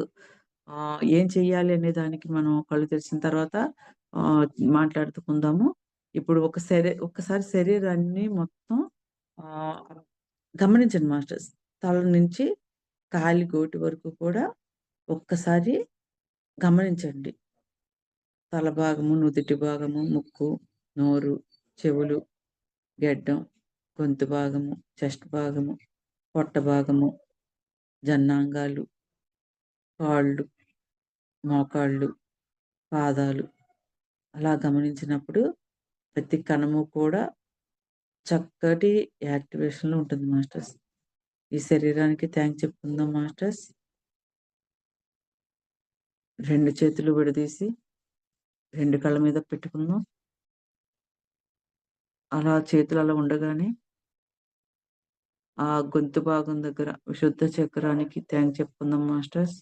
ఏం చెయ్యాలి అనే దానికి మనం కళ్ళు తెరిచిన తర్వాత ఆహ్, మాట్లాడుకుందాము. ఇప్పుడు ఒక్కసారి శరీరాన్ని మొత్తం ఆహ్, గమనించండి మాస్టర్స్. తల నుంచి కాలి గోటి వరకు కూడా ఒక్కసారి గమనించండి. తల భాగము, నుదిటి భాగము, ముక్కు, నోరు, చెవులు, గెడ్డం, గొంతు భాగము, చెస్ట్ భాగము, పొట్ట భాగము, జననాంగాలు, కాళ్ళు, మోకాళ్ళు, పాదాలు అలా గమనించినప్పుడు ప్రతి కణము కూడా చక్కటి యాక్టివేషన్‌లో ఉంటుంది మాస్టర్స్. ఈ శరీరానికి థాంక్స్ చెప్పుకుందాం మాస్టర్స్. 2 చేతులు విడదీసి 2 కళ్ళ మీద పెట్టుకుందాం. అలా చేతులు అలా ఉండగానే ఆ గొంతు భాగం దగ్గర విశుద్ధ చక్రానికి థాంక్స్ చెప్పుకుందాం మాస్టర్స్.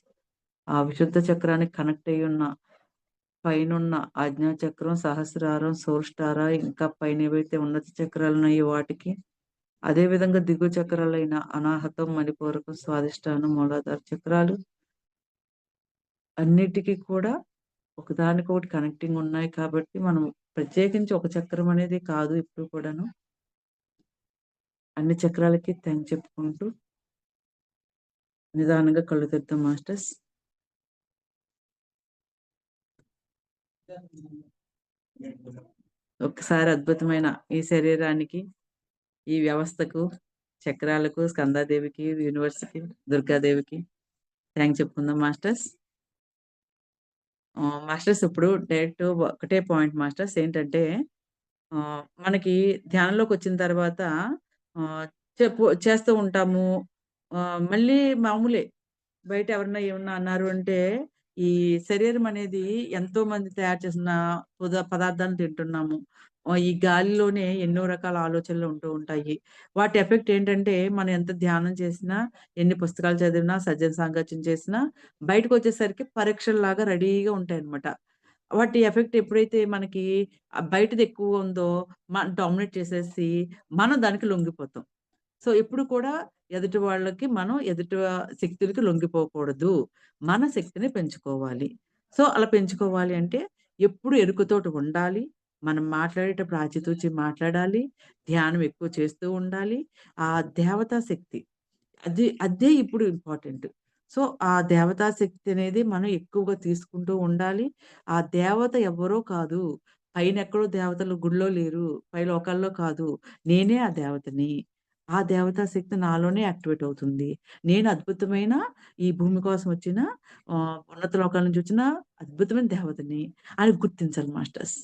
ఆ విశుద్ధ చక్రానికి కనెక్ట్ అయ్యున్న పైనున్న ఆజ్ఞా చక్రం, సహస్రారం, సౌష్ఠార ఇంకా పైన ఏవైతే ఉన్నత చక్రాలున్నాయో వాటికి, అదే విధంగా దిగువ చక్రాలైన అనాహతం, మణిపూరకం, స్వాదిష్టానం, మూలాధార చక్రాలు అన్నిటికీ కూడా ఒకదానికొకటి కనెక్టింగ్ ఉన్నాయి కాబట్టి మనం ప్రత్యేకించి ఒక చక్రం అనేది కాదు ఎప్పుడు కూడాను. అన్ని చక్రాలకి థాంక్స్ చెప్పుకుంటూ నిదానంగా కళ్ళు తెరుద్దాం మాస్టర్స్. ఒక్కసారి అద్భుతమైన ఈ శరీరానికి, ఈ వ్యవస్థకు, చక్రాలకు, స్కందాదేవికి, యూనివర్స్‌కి, దుర్గాదేవికి థాంక్స్ చెప్పుకుందాం మాస్టర్స్. మాస్టర్స్ ఇప్పుడు డైరెక్ట్ ఒకటే పాయింట్ మాస్టర్స్ ఏంటంటే మనకి ధ్యానంలోకొచ్చిన తర్వాత ఆహ్, చేస్తూ ఉంటాము. మళ్ళీ మామూలే. బయట ఎవరన్నా ఏమన్నా అన్నారు అంటే, ఈ శరీరం అనేది ఎంతోమంది తయారు చేసిన పదార్థాలను తింటున్నాము. ఈ గాలిలోనే ఎన్నో రకాల ఆలోచనలు ఉంటూ ఉంటాయి. వాటి ఎఫెక్ట్ ఏంటంటే, మనం ఎంత ధ్యానం చేసినా, ఎన్ని పుస్తకాలు చదివినా, సజ్జన సాంగత్యం చేసినా, బయటకొచ్చేసరికి పరీక్షల్లాగా రెడీగా ఉంటాయన్నమాట. వాటి ఎఫెక్ట్ ఎప్పుడైతే మనకి బయటది ఎక్కువ ఉందో, డామినేట్ చేసేసి, మనం దానికి లొంగిపోతాం. సో, ఎప్పుడు కూడా ఎదుటి వాళ్ళకి మనం ఎదుటి శక్తులకి లొంగిపోకూడదు. మన శక్తిని పెంచుకోవాలి. సో, అలా పెంచుకోవాలి అంటే ఎప్పుడు ఎరుకతోటి ఉండాలి. మనం మాట్లాడేటప్పుడు ఆచితూచి మాట్లాడాలి. ధ్యానం ఎక్కువ చేస్తూ ఉండాలి. ఆ దేవతా శక్తి అదే ఇప్పుడు ఇంపార్టెంట్. సో, ఆ దేవతా శక్తి అనేది మనం ఎక్కువగా తీసుకుంటూ ఉండాలి. ఆ దేవత ఎవ్వరో కాదు. పైనెక్కడో దేవతలు గుడిలో లేరు. పై లోకాల్లో కాదు. నేనే ఆ దేవతని. ఆ దేవతా శక్తి నాలోనే యాక్టివేట్ అవుతుంది. నేను అద్భుతమైన ఈ భూమి కోసం వచ్చిన ఉన్నత లోకాల నుంచి వచ్చిన అద్భుతమైన దేవతని అని గుర్తించాలి మాస్టర్స్.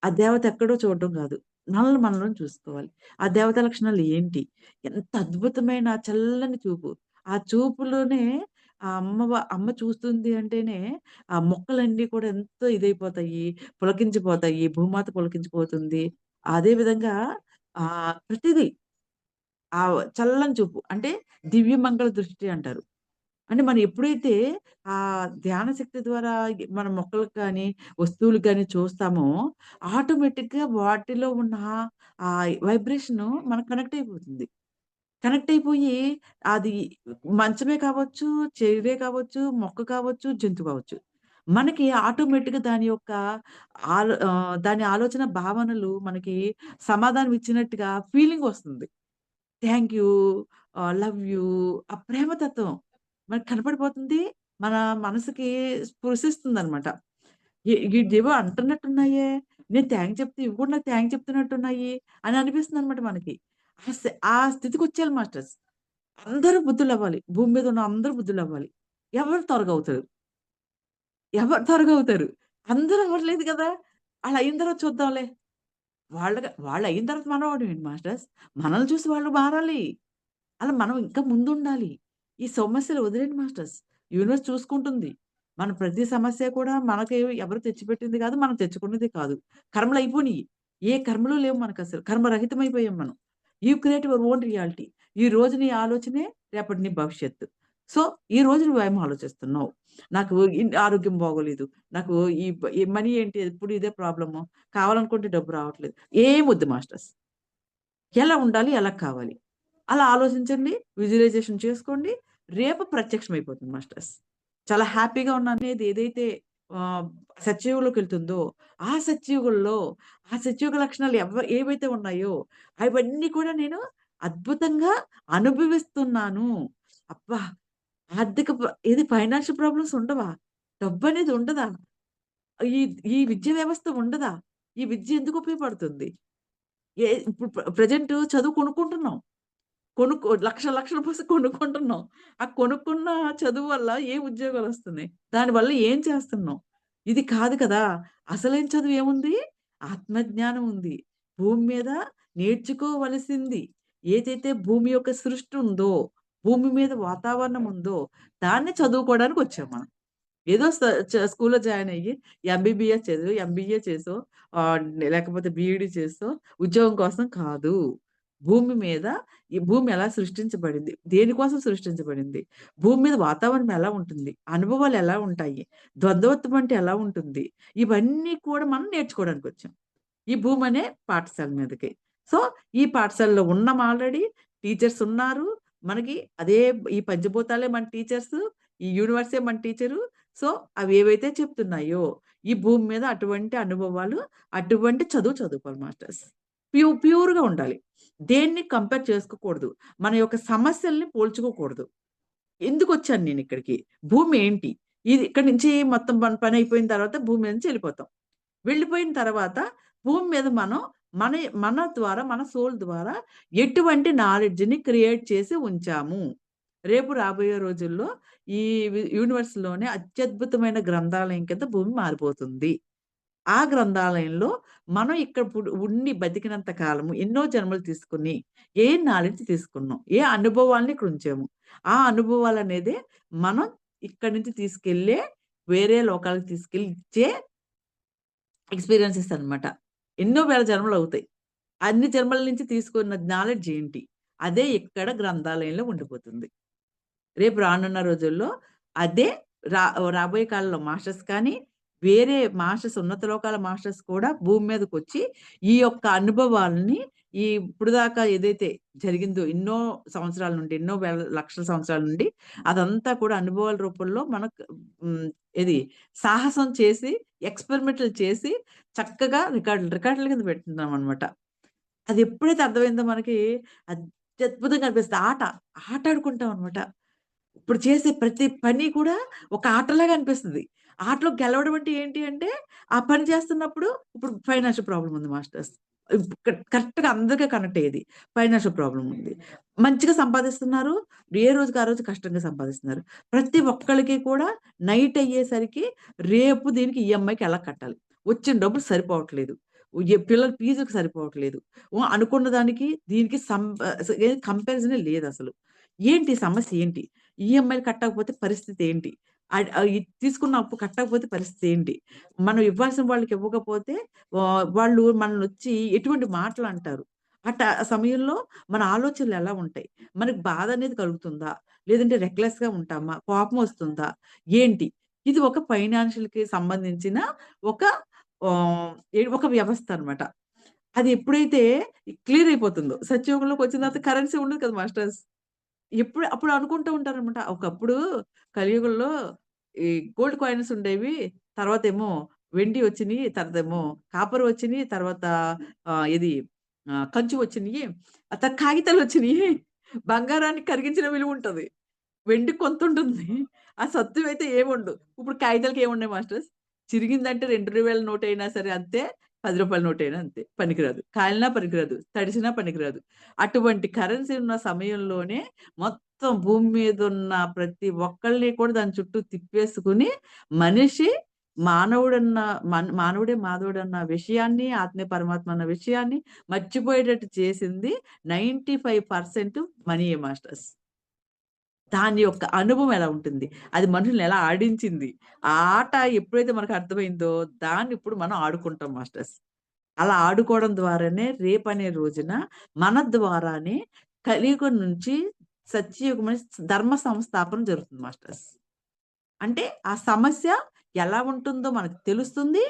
ఆ దేవత ఎక్కడో చూడడం గాదు. మనల్ని మనలో చూసుకోవాలి. ఆ దేవతా లక్షణాలు ఏంటి? ఎంత అద్భుతమైన చల్లని చూపు. ఆ చూపులోనే ఆ అమ్మ చూస్తుంది అంటేనే ఆ మొక్కలన్నీ కూడా ఎంతో ఇదైపోతాయి. పులకించిపోతాయి. భూమాత పులకించిపోతుంది. అదే విధంగా ప్రతిదీ చల్లని చూపు అంటే దివ్యమంగళ దృష్టి అంటారు. అంటే మనం ఎప్పుడైతే ధ్యాన శక్తి ద్వారా మన మొక్కలకు గాని, వస్తువులకు గాని చూస్తామో ఆటోమేటిక్‌గా వాటిలో ఉన్న వైబ్రేషను మనకు కనెక్ట్ అయిపోతుంది. కనెక్ట్ అయిపోయి అది మంచమే కావచ్చు, చైరే కావచ్చు, మొక్క కావచ్చు, జంతువు కావచ్చు. మనకి ఆటోమేటిక్‌గా దాని ఆలోచన భావనలు మనకి సమాధానం ఇచ్చినట్టుగా ఫీలింగొస్తుంది. Thank you. Love you. ఆ ప్రేమతత్వం మనకు కనపడిపోతుంది. మన మనసుకి స్పృశిస్తుందనమాట. ఈడేవో అంటున్నట్టున్నాయే. నేను థాంక్స్ చెప్తే ఇవి కూడా నాకు థాంక్స్ చెప్తున్నట్టున్నాయి అని అనిపిస్తుందనమాట మనకి. ఆ స్థితికొచ్చేయాలి మాస్టర్స్. అందరూ బుద్ధులవ్వాలి. భూమి మీద ఉన్న అందరూ బుద్ధులవ్వాలి. ఎవరు త్వరగా అవుతారు? ఎవరు త్వరగా అవుతారు? అందరూ అవ్వట్లేదు కదా! ఆళ్ళయిన తర్వాత చూద్దాంలే. వాళ్ళయిన తర్వాత మనం అవ్వడం ఏంటి మాస్టర్స్? మనల్ని చూసి వాళ్ళు మారాలి. అలా మనం ఇంకా ముందుండాలి. ఈ సమస్యలు వదిలేయండి మాస్టర్స్. యూనివర్స్ చూసుకుంటుంది. మన ప్రతి సమస్య కూడా మనకి ఎవరు తెచ్చిపెట్టింది కాదు. మనం తెచ్చుకున్నది కాదు. కర్మలయిపోనియి. ఏ కర్మలు లేవు మనకసలు. కర్మరహితమైపోయాం మనం. You create your own reality. ఈ రోజు నీ ఆలోచనే రేపటి నీ భవిష్యత్తు. సో, ఈ రోజు నువ్వేం ఆలోచిస్తున్నావు? నాకు ఆరోగ్యం బాగోలేదు. నాకు ఈ మనీ ఏంటి ఎప్పుడు ఇదే ప్రాబ్లము. కావాలనుకుంటే డబ్బు రావట్లేదు. ఏమొద్దు మాస్టర్స్. ఎలా ఉండాలి? ఎలా కావాలి? అలా ఆలోచించండి. విజువలైజేషన్ చేసుకోండి. రేపు ప్రత్యక్షమైపోతుంది మాస్టర్స్. చాలా హ్యాపీగా ఉన్నాననేది ఏదైతే ఆహ్, సత్యయుగంలోకెళ్తుందో, సత్యయుగంలో ఆ సత్యయుగ లక్షణాలు ఏవైతే ఉన్నాయో, అవన్నీ కూడా నేను అద్భుతంగా అనుభవిస్తున్నాను. అబ్బా! ఆర్థిక ఏది ఫైనాన్షియల్ ప్రాబ్లమ్స్ ఉండవా? డబ్బనేది ఉండదా? ఈ ఈ విద్యా వ్యవస్థ ఉండదా? ఈ విద్య ఎందుకు ఉపయోగపడుతుంది? ఇప్పుడు ప్రెజెంట్ చదువు కొనుక్కుంటున్నాం. లక్షలు లక్షలు పోసి కొనుక్కుంటున్నాం. ఆ కొనుక్కున్న చదువు వల్ల ఏ ఉద్యోగాలొస్తున్నాయి? దానివల్ల ఏం చేస్తున్నాం? ఇది కాదు కదా! అసలైన చదువు ఏముంది? ఆత్మజ్ఞానం ఉంది. భూమి మీద నేర్చుకోవలసింది ఏదైతే భూమి యొక్క సృష్టి ఉందో, భూమి మీద వాతావరణం ఉందో, దాన్ని చదువుకోవడానికొచ్చాం మనం. ఏదో స్కూల్‌లో జాయిన్ అయ్యి ఎంబీబీఎస్ చదివి, ఎంబీఏ చేసో ఆహ్, లేకపోతే బీఈడీ చేసో ఉద్యోగం కోసం కాదు. భూమి మీద ఈ భూమి ఎలా సృష్టించబడింది? దేనికోసం సృష్టించబడింది? భూమి మీద వాతావరణం ఎలా ఉంటుంది? అనుభవాలు ఎలా ఉంటాయి? ద్వంద్వత్వం అంటే ఎలా ఉంటుంది? ఇవన్నీ కూడా మనం నేర్చుకోవడానికొచ్చాం. ఈ భూమనే పాఠశాల మీదకి. సో, ఈ పాఠశాలలో ఉన్నాం ఆల్రెడీ. టీచర్స్ ఉన్నారు. మనకి అదే ఈ పంచభూతాలే మన టీచర్సు. ఈ యూనివర్సే మన టీచరు. సో అవి ఏవైతే చెప్తున్నాయో ఈ భూమి మీద అటువంటి అనుభవాలు, అటువంటి చదువుకోవాలి మాస్టర్స్. ప్యూర్‌గా ఉండాలి. దేన్ని కంపేర్ చేసుకోకూడదు. మన యొక్క సమస్యల్ని పోల్చుకోకూడదు. ఎందుకొచ్చాను నేనిక్కడికి? భూమి ఏంటి? ఇది ఇక్కడి నుంచి మొత్తం పనయిపోయిన తర్వాత భూమి మీద నుంచి వెళ్ళిపోతాం. వెళ్ళిపోయిన తర్వాత భూమి మీద మనం మన మన ద్వారా, మన సోల్ ద్వారా ఎటువంటి నాలెడ్జ్‌ని క్రియేట్ చేసి ఉంచాము. రేపు రాబోయే రోజుల్లో ఈ యూనివర్స్‌లోనే అత్యద్భుతమైన గ్రంథాలయం కింద భూమి మారిపోతుంది. ఆ గ్రంథాలయంలో మనం ఇక్కడ ఉండి బతికినంత కాలము ఎన్నో జన్మలు తీసుకొని, ఏ నాలెడ్జ్ తీసుకున్నాం, ఏ అనుభవాల్ని ఇక్కడ ఉంచాము. ఆ అనుభవాలనేదే మనం ఇక్కడి నుంచి తీసుకెళ్ళే వేరే లోకాలకు తీసుకెళ్ళి ఇచ్చే ఎక్స్‌పీరియన్సెస్ అన్నమాట. ఎన్నో వేల జన్మలవుతాయి. అన్ని జన్మల నుంచి తీసుకున్న నాలెడ్జ్ ఏంటి? అదే ఇక్కడ గ్రంథాలయంలో ఉండిపోతుంది. రేపు రానున్న రోజుల్లో అదే రా రాబోయే కాలంలో మాస్టర్స్ కానీ, వేరే మాస్టర్స్ ఉన్నత లోకాల మాస్టర్స్ కూడా భూమి మీదకొచ్చి ఈ యొక్క అనుభవాల్ని ఇప్పటిదాకా ఏదైతే జరిగిందో ఎన్నో సంవత్సరాల నుండి, ఎన్నో వేల లక్షల సంవత్సరాల నుండి అదంతా కూడా అనుభవాల రూపంలో మనకు హ్మ్. ఏది సాహసం చేసి, ఎక్స్‌పెరిమెంట్‌లు చేసి చక్కగా రికార్డుల కింద పెట్టుకున్నామనమాట. అది ఎప్పుడైతే అర్థమైందో మనకి అత్యద్భుతంగా అనిపిస్తది. ఆట ఆడుకుంటాం అనమాట. ఇప్పుడు చేసే ప్రతి పని కూడా ఒక ఆటలాగా అనిపిస్తది. ఆటలో గెలవడం అంటే ఏంటి అంటే, ఆ పని చేస్తున్నప్పుడు ఇప్పుడు ఫైనాన్షియల్ ప్రాబ్లమ్ ఉంది మాస్టర్స్. కరెక్ట్‌గా అందరికి కనెక్ట్ అయ్యేది. ఫైనాన్షియల్ ప్రాబ్లమ్ ఉంది. మంచిగా సంపాదిస్తున్నారు. ఏ రోజుకి ఆ రోజు కష్టంగా సంపాదిస్తున్నారు. ప్రతి ఒక్కళ్ళకి కూడా నైట్ అయ్యేసరికి రేపు దీనికి ఈఎంఐకి ఎలా కట్టాలి? వచ్చిన డబ్బులు సరిపోవట్లేదు. పిల్లల ఫీజుకి సరిపోవట్లేదు. అనుకున్న దానికి దీనికి కంపారిజనే లేదసలు. ఏంటి సమస్య ఏంటి? ఈఎంఐలు కట్టకపోతే పరిస్థితి ఏంటి? తీసుకున్న అప్పు కట్టకపోతే పరిస్థితి ఏంటి? మనం ఇవ్వాల్సిన వాళ్ళకి ఇవ్వకపోతే వాళ్ళు మనల్నొచ్చి ఎటువంటి మాటలంటారు? ఆ సమయంలో మన ఆలోచనలు ఎలా ఉంటాయి? మనకు బాధ అనేది కలుగుతుందా? లేదంటే రెక్లెస్‌గా ఉంటామా? కోపమొస్తుందా? ఏంటి? ఇది ఒక ఫైనాన్షియల్‌కి సంబంధించిన ఒక ఒక వ్యవస్థ అన్నమాట. అది ఎప్పుడైతే క్లియర్ అయిపోతుందో సత్యయుగంలోకొచ్చిన తర్వాత కరెన్సీ ఉండదు కదా మాస్టర్స్. అప్పుడు అనుకుంటూ ఉంటారనమాట. ఒకప్పుడు కలియుగంలో ఈ గోల్డ్ కాయిన్స్ ఉండేవి. తర్వాతేమో వెండి వచ్చినియి. తర్వాతేమో కాపర్ వచ్చినియి. తర్వాత ఇది కంచు వచ్చినియి. ఆ తర్వాత కాగితాలొచ్చినియి. బంగారానికి కరిగించిన విలువుంటది. వెండికి కొంతుంటుంది. ఆ సత్తువయితే ఏముండవు. ఇప్పుడు కాగితాలకి ఏమున్నాయి మాస్టర్స్? చిరిగిందంటే రూ. 2 నోటయినా సరే అంతే. రూ. 10 నోటయినా అంతే. పనికిరాదు. కాలినా పనికిరాదు. తడిసినా పనికిరాదు. అటువంటి కరెన్సీ ఉన్న సమయంలోనే మొత్తం భూమి మీదున్న ప్రతి ఒక్కళ్ళని కూడా దాని చుట్టూ తిప్పేసుకొని మనిషి మానవుడన్న మానవుడే మాధవుడన్న విషయాన్ని, ఆత్మే పరమాత్మ అన్న విషయాన్ని మర్చిపోయేటట్టు చేసింది 95% మనీయే మాస్టర్స్. దాని యొక్క అనుభవం ఎలా ఉంటుంది? అది మనుషుల్ని ఎలా ఆడించింది? ఆ ఆట ఎప్పుడైతే మనకు అర్థమైందో దాన్ని ఇప్పుడు మనం ఆడుకుంటాం మాస్టర్స్. అలా ఆడుకోవడం ద్వారానే రేపనే రోజున మన ద్వారానే కలియుగం నుంచి సత్యయుగమని ధర్మ సంస్థాపన జరుగుతుంది మాస్టర్స్. అంటే ఆ సమస్య ఎలా ఉంటుందో మనకు తెలుస్తుంది.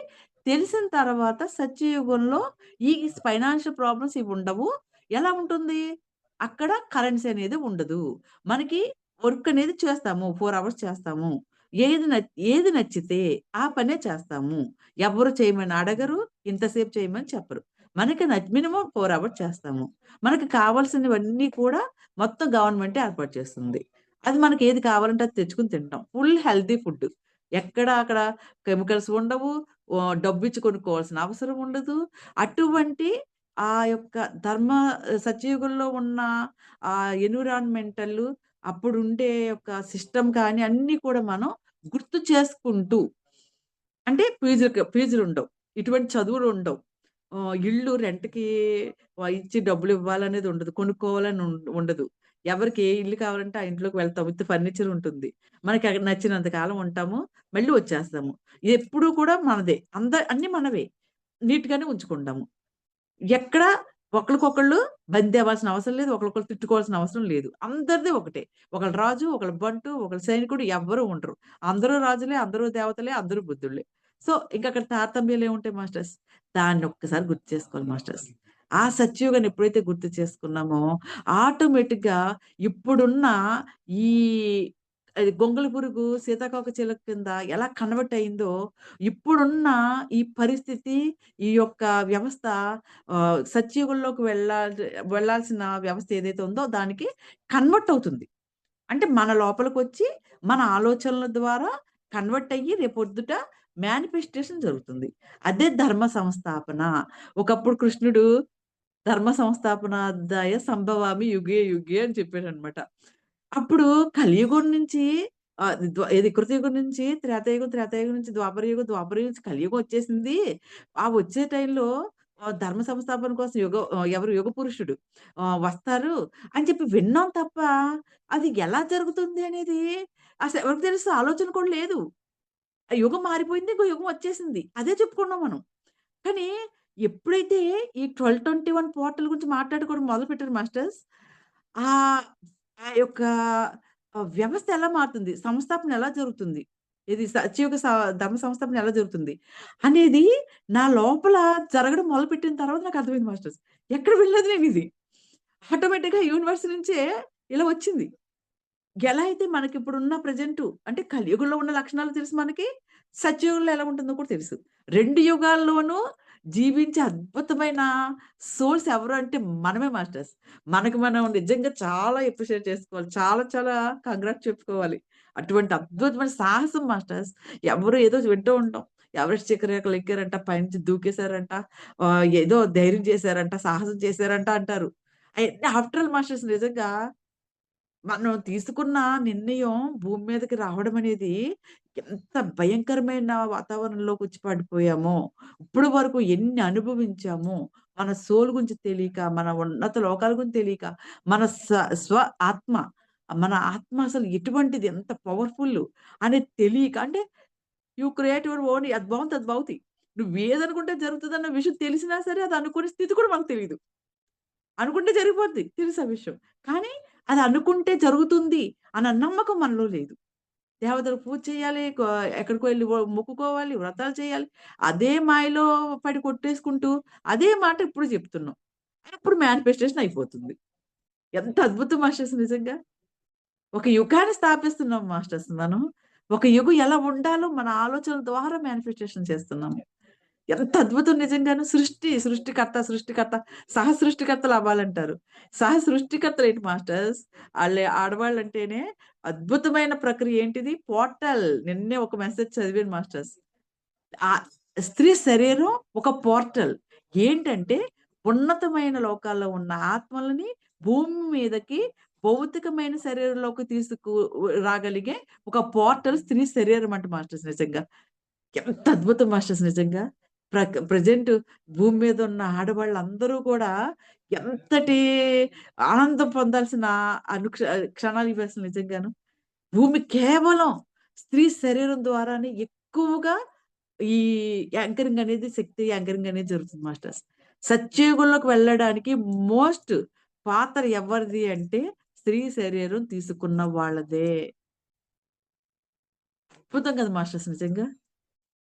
తెలిసిన తర్వాత సత్యయుగంలో ఈ ఫైనాన్షియల్ ప్రాబ్లమ్స్ ఇవుండవు. ఎలా ఉంటుంది? అక్కడ కరెన్సీ అనేది ఉండదు. మనకి వర్క్ అనేది చేస్తాము. 4 అవర్స్ చేస్తాము. ఏది నచ్చితే ఆ పనే చేస్తాము. ఎవ్వరు చేయమని అడగరు. ఇంతసేపు చేయమని చెప్పరు. మనకి మినిమమ్ 4 అవర్స్ చేస్తాము. మనకు కావాల్సినవన్నీ కూడా మొత్తం గవర్నమెంటే ఏర్పాటు చేస్తుంది. అది మనకేది కావాలంటే అది తెచ్చుకొని తింటాం. Full healthy food. ఎక్కడ అక్కడ కెమికల్స్ ఉండవు. డబ్బిచ్చి కొనుక్కోవాల్సిన అవసరం ఉండదు. అటువంటి ఆ యొక్క సత్యయుగంలో ఉన్న ఎన్విరాన్మెంటల్ అప్పుడుండే యొక్క సిస్టమ్ కానీ అన్నీ కూడా మనం గుర్తు చేసుకుంటూ అంటే ఫీజులుండవు. ఇటువంటి చదువులుండవు. ఇల్లు రెంట్‌కి ఇచ్చి డబ్బులివ్వాలనేది ఉండదు. కొనుక్కోవాలని ఉండదు. ఎవరికి ఏ ఇల్లు కావాలంటే ఆ ఇంట్లోకి వెళ్తాం. విత్ ఫర్నిచర్ ఉంటుంది. మనకి అక్కడ నచ్చినంత కాలం ఉంటాము. మళ్ళీ వచ్చేస్తాము. ఎప్పుడూ కూడా మనదే. అన్నీ మనవే. నీట్‌గానే ఉంచుకుంటాము. ఎక్కడ ఒకళ్ళకొకళ్ళు బందీ అవ్వాల్సిన అవసరం లేదు. ఒకళ్ళకొకళ్ళు తిట్టుకోవాల్సిన అవసరం లేదు. అందరిది ఒకటే. ఒకళ్ళు రాజు, ఒకళ్ళు బంటు, ఒకళ్ళు సైనికుడు ఎవ్వరు ఉండరు. అందరూ రాజులే, అందరూ దేవతలే, అందరూ బుద్ధుళ్ళే. So, ఇంకక్కడ తారతమ్యాలేముంటాయి masters? దాన్ని ఒక్కసారి గుర్తు చేసుకోవాలి మాస్టర్స్. ఆ సత్యయుగాన్ని ఎప్పుడైతే గుర్తు చేసుకున్నామో, ఆటోమేటిక్‌గా ఇప్పుడున్న ఈ అది గొంగళి పురుగు సీతాకోక చిలుక కింద ఎలా కన్వర్ట్ అయిందో, ఇప్పుడున్న ఈ పరిస్థితి, ఈ యొక్క వ్యవస్థ సత్యుగంలోకి వెళ్ళాల్సిన వ్యవస్థ ఏదైతే ఉందో దానికి కన్వర్ట్ అవుతుంది. అంటే మన లోపలికొచ్చి, మన ఆలోచనల ద్వారా కన్వర్ట్ అయ్యి రేపొద్దుట మేనిఫెస్టేషన్ జరుగుతుంది. అదే ధర్మ సంస్థాపన. ఒకప్పుడు కృష్ణుడు ధర్మ సంస్థాపనార్థాయ సంభవామి యుగే యుగే అని చెప్పాడనమాట. అప్పుడు కలియుగం నుంచి ఇది కృతయుగం నుంచి త్రేతాయుగం, త్రేతాయుగం నుంచి ద్వాపరయుగం, ద్వాపరయుగం నుంచి కలియుగం వచ్చేసింది. ఆ వచ్చే టైంలో ధర్మ సంస్థాపన కోసం ఎవరు యుగ పురుషుడు వస్తారు అని చెప్పి విన్నాం తప్ప, అది ఎలా జరుగుతుంది అనేది అసలు ఎవరికి తెలుసు? ఆలోచన కూడా లేదు. ఆ యుగం మారిపోయింది. ఇంకో యుగం వచ్చేసింది. అదే చెప్పుకున్నాం మనం. కానీ ఎప్పుడైతే ఈ 1221 పోర్టల్ గురించి మాట్లాడుకోవడం మొదలుపెట్టారు మాస్టర్స్, ఆహ్, ఆ యొక్క వ్యవస్థ ఎలా మారుతుంది? సంస్థాపన ఎలా జరుగుతుంది? ఇది సత్యయుగ ధర్మ సంస్థాపన ఎలా జరుగుతుంది? అనేది నా లోపల జరగడం మొదలుపెట్టిన తర్వాత నాకు అర్థమైంది మాస్టర్స్. ఎక్కడ వినలేదు నేనిది. ఆటోమేటిక్‌గా యూనివర్స్ నుంచే ఇలా వచ్చింది. ఎలా అయితే మనకిప్పుడున్న ప్రెజెంటు అంటే కలియుగంలో ఉన్న లక్షణాలు తెలుసు మనకి. సత్యయుగంలో ఎలా ఉంటుందో కూడా తెలుసు. 2 యుగాల్లోనూ జీవించే అద్భుతమైన సోల్స్ ఎవరు అంటే మనమే మాస్టర్స్. మనకి మనం నిజంగా చాలా అప్రిషియేట్ చేసుకోవాలి. చాలా చాలా కంగ్రాట్స్ చెప్పుకోవాలి. అటువంటి అద్భుతమైన సాహసం మాస్టర్స్. ఎవరు ఏదో వింటూ ఉంటాం. ఎవరెస్ట్ శిఖరాలు ఎక్కారంట, పైనుంచి దూకేసారంట, ఏదో ధైర్యం చేశారంట, సాహసం చేశారంట అంటారు. అయన్నీ ఆఫ్టర్ ఆల్ మాస్టర్స్ నిజంగా మనం తీసుకున్న నిర్ణయం భూమి మీదకి రావడం అనేది ఎంత భయంకరమైన వాతావరణంలోకొచ్చి పడిపోయామో, ఇప్పటి వరకు ఎన్ని అనుభవించామో, మన సోల్ గురించి తెలియక, మన ఉన్నత లోకాల గురించి తెలియక, మన స్వ ఆత్మ, మన ఆత్మ అసలు ఎటువంటిది, ఎంత పవర్‌ఫుల్ అనేది తెలియక అంటే యూ క్రియేట్ యువర్ ఓన్ అది బావుంది, అది బావుతి. నువ్వేదనుకుంటే జరుగుతదన్న విషయం తెలిసినా సరే, అది అనుకునే స్థితి కూడా మనకు తెలీదు. అనుకుంటే జరిగిపోద్ది. తెలుసు ఆ విషయం. కానీ అది అనుకుంటే జరుగుతుంది అన్న నమ్మకం మనలో లేదు. దేవతలకు పూజ చేయాలి. ఎక్కడికో ఎళ్లి మొక్కుకోవాలి, వ్రతాలు చేయాలి. అదే మాయలో పడి కొట్టేసుకుంటూ అదే మాట ఇప్పుడు చెప్తున్నాం. అప్పుడు మేనిఫెస్టేషన్ అయిపోతుంది. ఎంత అద్భుతం మాస్టర్స్ నిజంగా. ఒక యుగాన్ని స్థాపిస్తున్నాం మాస్టర్స్ మనం. ఒక యుగం ఎలా ఉండాలో మన ఆలోచనల ద్వారా మేనిఫెస్టేషన్ చేస్తున్నాము. ఎంత అద్భుతం నిజంగాను. సృష్టికర్త, సహ సృష్టికర్తలు అవ్వాలంటారు. సహ సృష్టికర్తలేంటి మాస్టర్స్? ఆడవాళ్ళంటేనే అద్భుతమైన ప్రక్రియ ఏంటిది? పోర్టల్. నిన్నే ఒక మెసేజ్ చదివాను మాస్టర్స్. స్త్రీ శరీరం ఒక పోర్టల్. ఏంటంటే ఉన్నతమైన లోకాల్లో ఉన్న ఆత్మలని భూమి మీదకి భౌతికమైన శరీరంలోకి రాగలిగే ఒక పోర్టల్ స్త్రీ శరీరం అంట మాస్టర్స్ నిజంగా. ఎంత అద్భుతం మాస్టర్స్ నిజంగా. ప్రెజెంట్ భూమి మీద ఉన్న ఆడవాళ్ళందరూ కూడా ఎంతటి ఆనందం పొందాల్సిన క్షణాలు ఇవి అసలు నిజంగాను. భూమి కేవలం స్త్రీ శరీరం ద్వారానే ఎక్కువగా ఈ యాంకరింగ్ అనేది శక్తి యాంకరింగ్ అనేది జరుగుతుంది మాస్టర్స్. సత్యయుగంలోకి వెళ్ళడానికి మోస్ట్ పాత్ర ఎవరిది అంటే స్త్రీ శరీరం తీసుకున్న వాళ్ళదే. అద్భుతం కదా మాస్టర్స్ నిజంగా.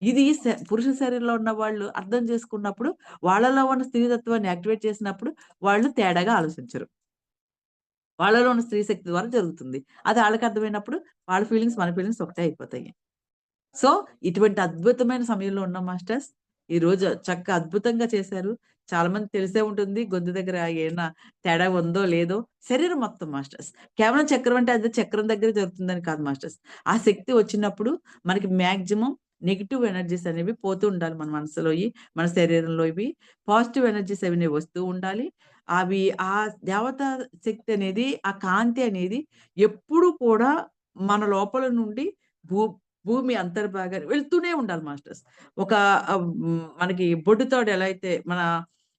ఇది పురుష శరీరంలో ఉన్న వాళ్ళు అర్థం చేసుకున్నప్పుడు, వాళ్ళలో ఉన్న స్త్రీతత్వాన్ని యాక్టివేట్ చేసినప్పుడు వాళ్ళు తేడాగా ఆలోచించరు. వాళ్ళలో ఉన్న స్త్రీ శక్తి ద్వారా జరుగుతుంది. అది ఆళ్ళకి అర్థమైనప్పుడు వాళ్ళ ఫీలింగ్స్, మన ఫీలింగ్స్ ఒకటే అయిపోతాయి. సో, ఇటువంటి అద్భుతమైన సమయంలో ఉన్నాం మాస్టర్స్. ఈరోజు అద్భుతంగా చేశారు. చాలా మందికి తెలిసే ఉంటుంది. గొంతు దగ్గర ఏమన్నా తేడా ఉందో లేదో. శరీరం మొత్తం మాస్టర్స్. కేవలం చక్రం అంటే అది చక్రం దగ్గర జరుగుతుందని కాదు మాస్టర్స్. ఆ శక్తి వచ్చినప్పుడు మనకి మాక్సిమం నెగెటివ్ ఎనర్జీస్ అనేవి పోతూ ఉండాలి మన మనసులోయి, మన శరీరంలోవి. పాజిటివ్ ఎనర్జీస్ అవన్నీ వస్తూ ఉండాలి. అవి ఆ దేవతా శక్తి అనేది, ఆ కాంతి అనేది ఎప్పుడూ కూడా మన లోపల నుండి భూ భూమి అంతర్భాగాన్ని వెళ్తూనే ఉండాలి మాస్టర్స్. ఒక మనకి బొడ్డు తాడు ఎలా అయితే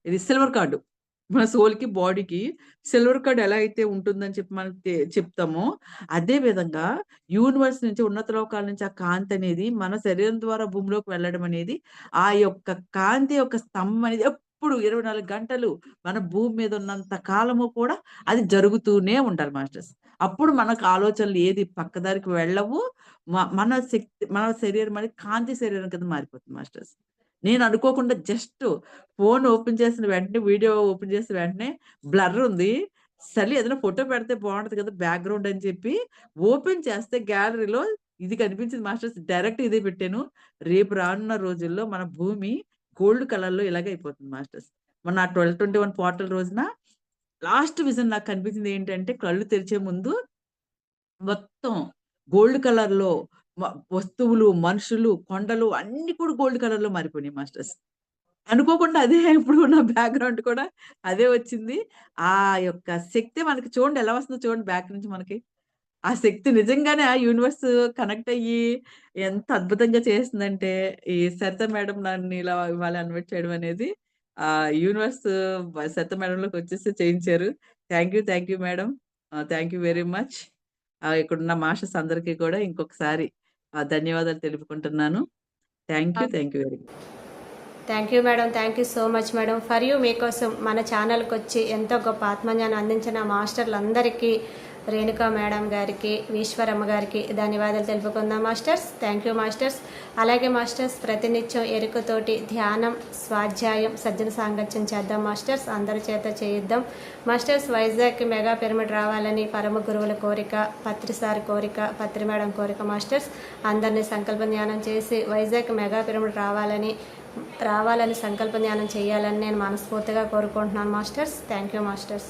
ఇది సిల్వర్ కార్డ్. మన సోల్‌కి, బాడీకి సిల్వర్ కార్డ్ ఎలా అయితే ఉంటుందని చెప్పి మనం చెప్తామో, అదే విధంగా యూనివర్స్ నుంచి, ఉన్నత లోకాల నుంచి ఆ కాంతి అనేది మన శరీరం ద్వారా భూమిలోకి వెళ్ళడం అనేది, ఆ యొక్క కాంతి యొక్క స్తంభం అనేది ఎప్పుడు 24 గంటలు మన భూమి మీద ఉన్నంత కాలము కూడా అది జరుగుతూనే ఉండాలి మాస్టర్స్. అప్పుడు మనకు ఆలోచనలు ఏది పక్కదారికి వెళ్ళవు. మన శక్తి, మన శరీరం అనేది కాంతి శరీరం కింద మారిపోతుంది మాస్టర్స్. నేను అనుకోకుండా జస్ట్ ఫోన్ ఓపెన్ చేసిన వెంటనే, వీడియో ఓపెన్ చేసిన వెంటనే బ్లర్ ఉంది. సర్లే ఏదైనా ఫోటో పెడితే బాగుంటది కదా బ్యాక్గ్రౌండ్ అని చెప్పి ఓపెన్ చేస్తే గ్యాలరీలో ఇది కనిపించింది మాస్టర్స్. డైరెక్ట్ ఇదే పెట్టాను. రేపు రానున్న రోజుల్లో మన భూమి గోల్డ్ కలర్ లో ఇలాగే అయిపోతుంది మాస్టర్స్. మొన్న 12/21 పోర్టల్ రోజున లాస్ట్ విజన్ నాకు కనిపించింది ఏంటంటే, కళ్ళు తెరిచే ముందు మొత్తం గోల్డ్ కలర్‌లో వస్తువులు, మనుషులు, కొండలు అన్నీ కూడా గోల్డ్ కలర్‌లో మారిపోయినాయి మాస్టర్స్. అనుకోకుండా అదే ఇప్పుడు నా బ్యాక్‌గ్రౌండ్ కూడా అదే వచ్చింది. ఆ యొక్క శక్తి మనకి చూడండి ఎలా వస్తుందో చూడండి బ్యాక్ నుంచి మనకి. ఆ శక్తి నిజంగానే ఆ యూనివర్స్ కనెక్ట్ అయ్యి ఎంత అద్భుతంగా చేసిందంటే, ఈ సరిత మేడం నన్ను ఇలా ఇవాళ ఇన్వైట్ చేయడం అనేది యూనివర్స్ సరిత మేడంలోకి వచ్చేసి చేయించారు. Thank you madam. Thank you very much. ఇక్కడున్న మాస్టర్స్ అందరికీ కూడా ఇంకొకసారి ధన్యవాదాలు తెలుపుకుంటున్నాను. Thank you very much. Thank you madam, thank you so much madam. For you మీకోసం మన ఛానల్కి వచ్చి ఎంతో గొప్ప ఆత్మజ్ఞానం అందించిన మాస్టర్లందరికీ, రేణుకా మేడం గారికి, ఈశ్వరమ్మ గారికి ధన్యవాదాలు తెలుపుకుందాం మాస్టర్స్. Thank you masters. అలాగే మాస్టర్స్ ప్రతినిత్యం ఎరుకతోటి ధ్యానం, స్వాధ్యాయం, సజ్జన సాంగత్యం చేద్దాం మాస్టర్స్. అందరి చేత చేయిద్దాం మాస్టర్స్. వైజాగ్కి మెగా పిరమిడ్ రావాలని పరమ గురువుల కోరిక, పత్రిసారి కోరిక, పత్రి మేడం కోరిక మాస్టర్స్. అందరినీ సంకల్ప ధ్యానం చేసి వైజాగ్ మెగా పిరమిడ్ రావాలని సంకల్ప ధ్యానం చేయాలని నేను మనస్ఫూర్తిగా కోరుకుంటున్నాను మాస్టర్స్. Thank you masters.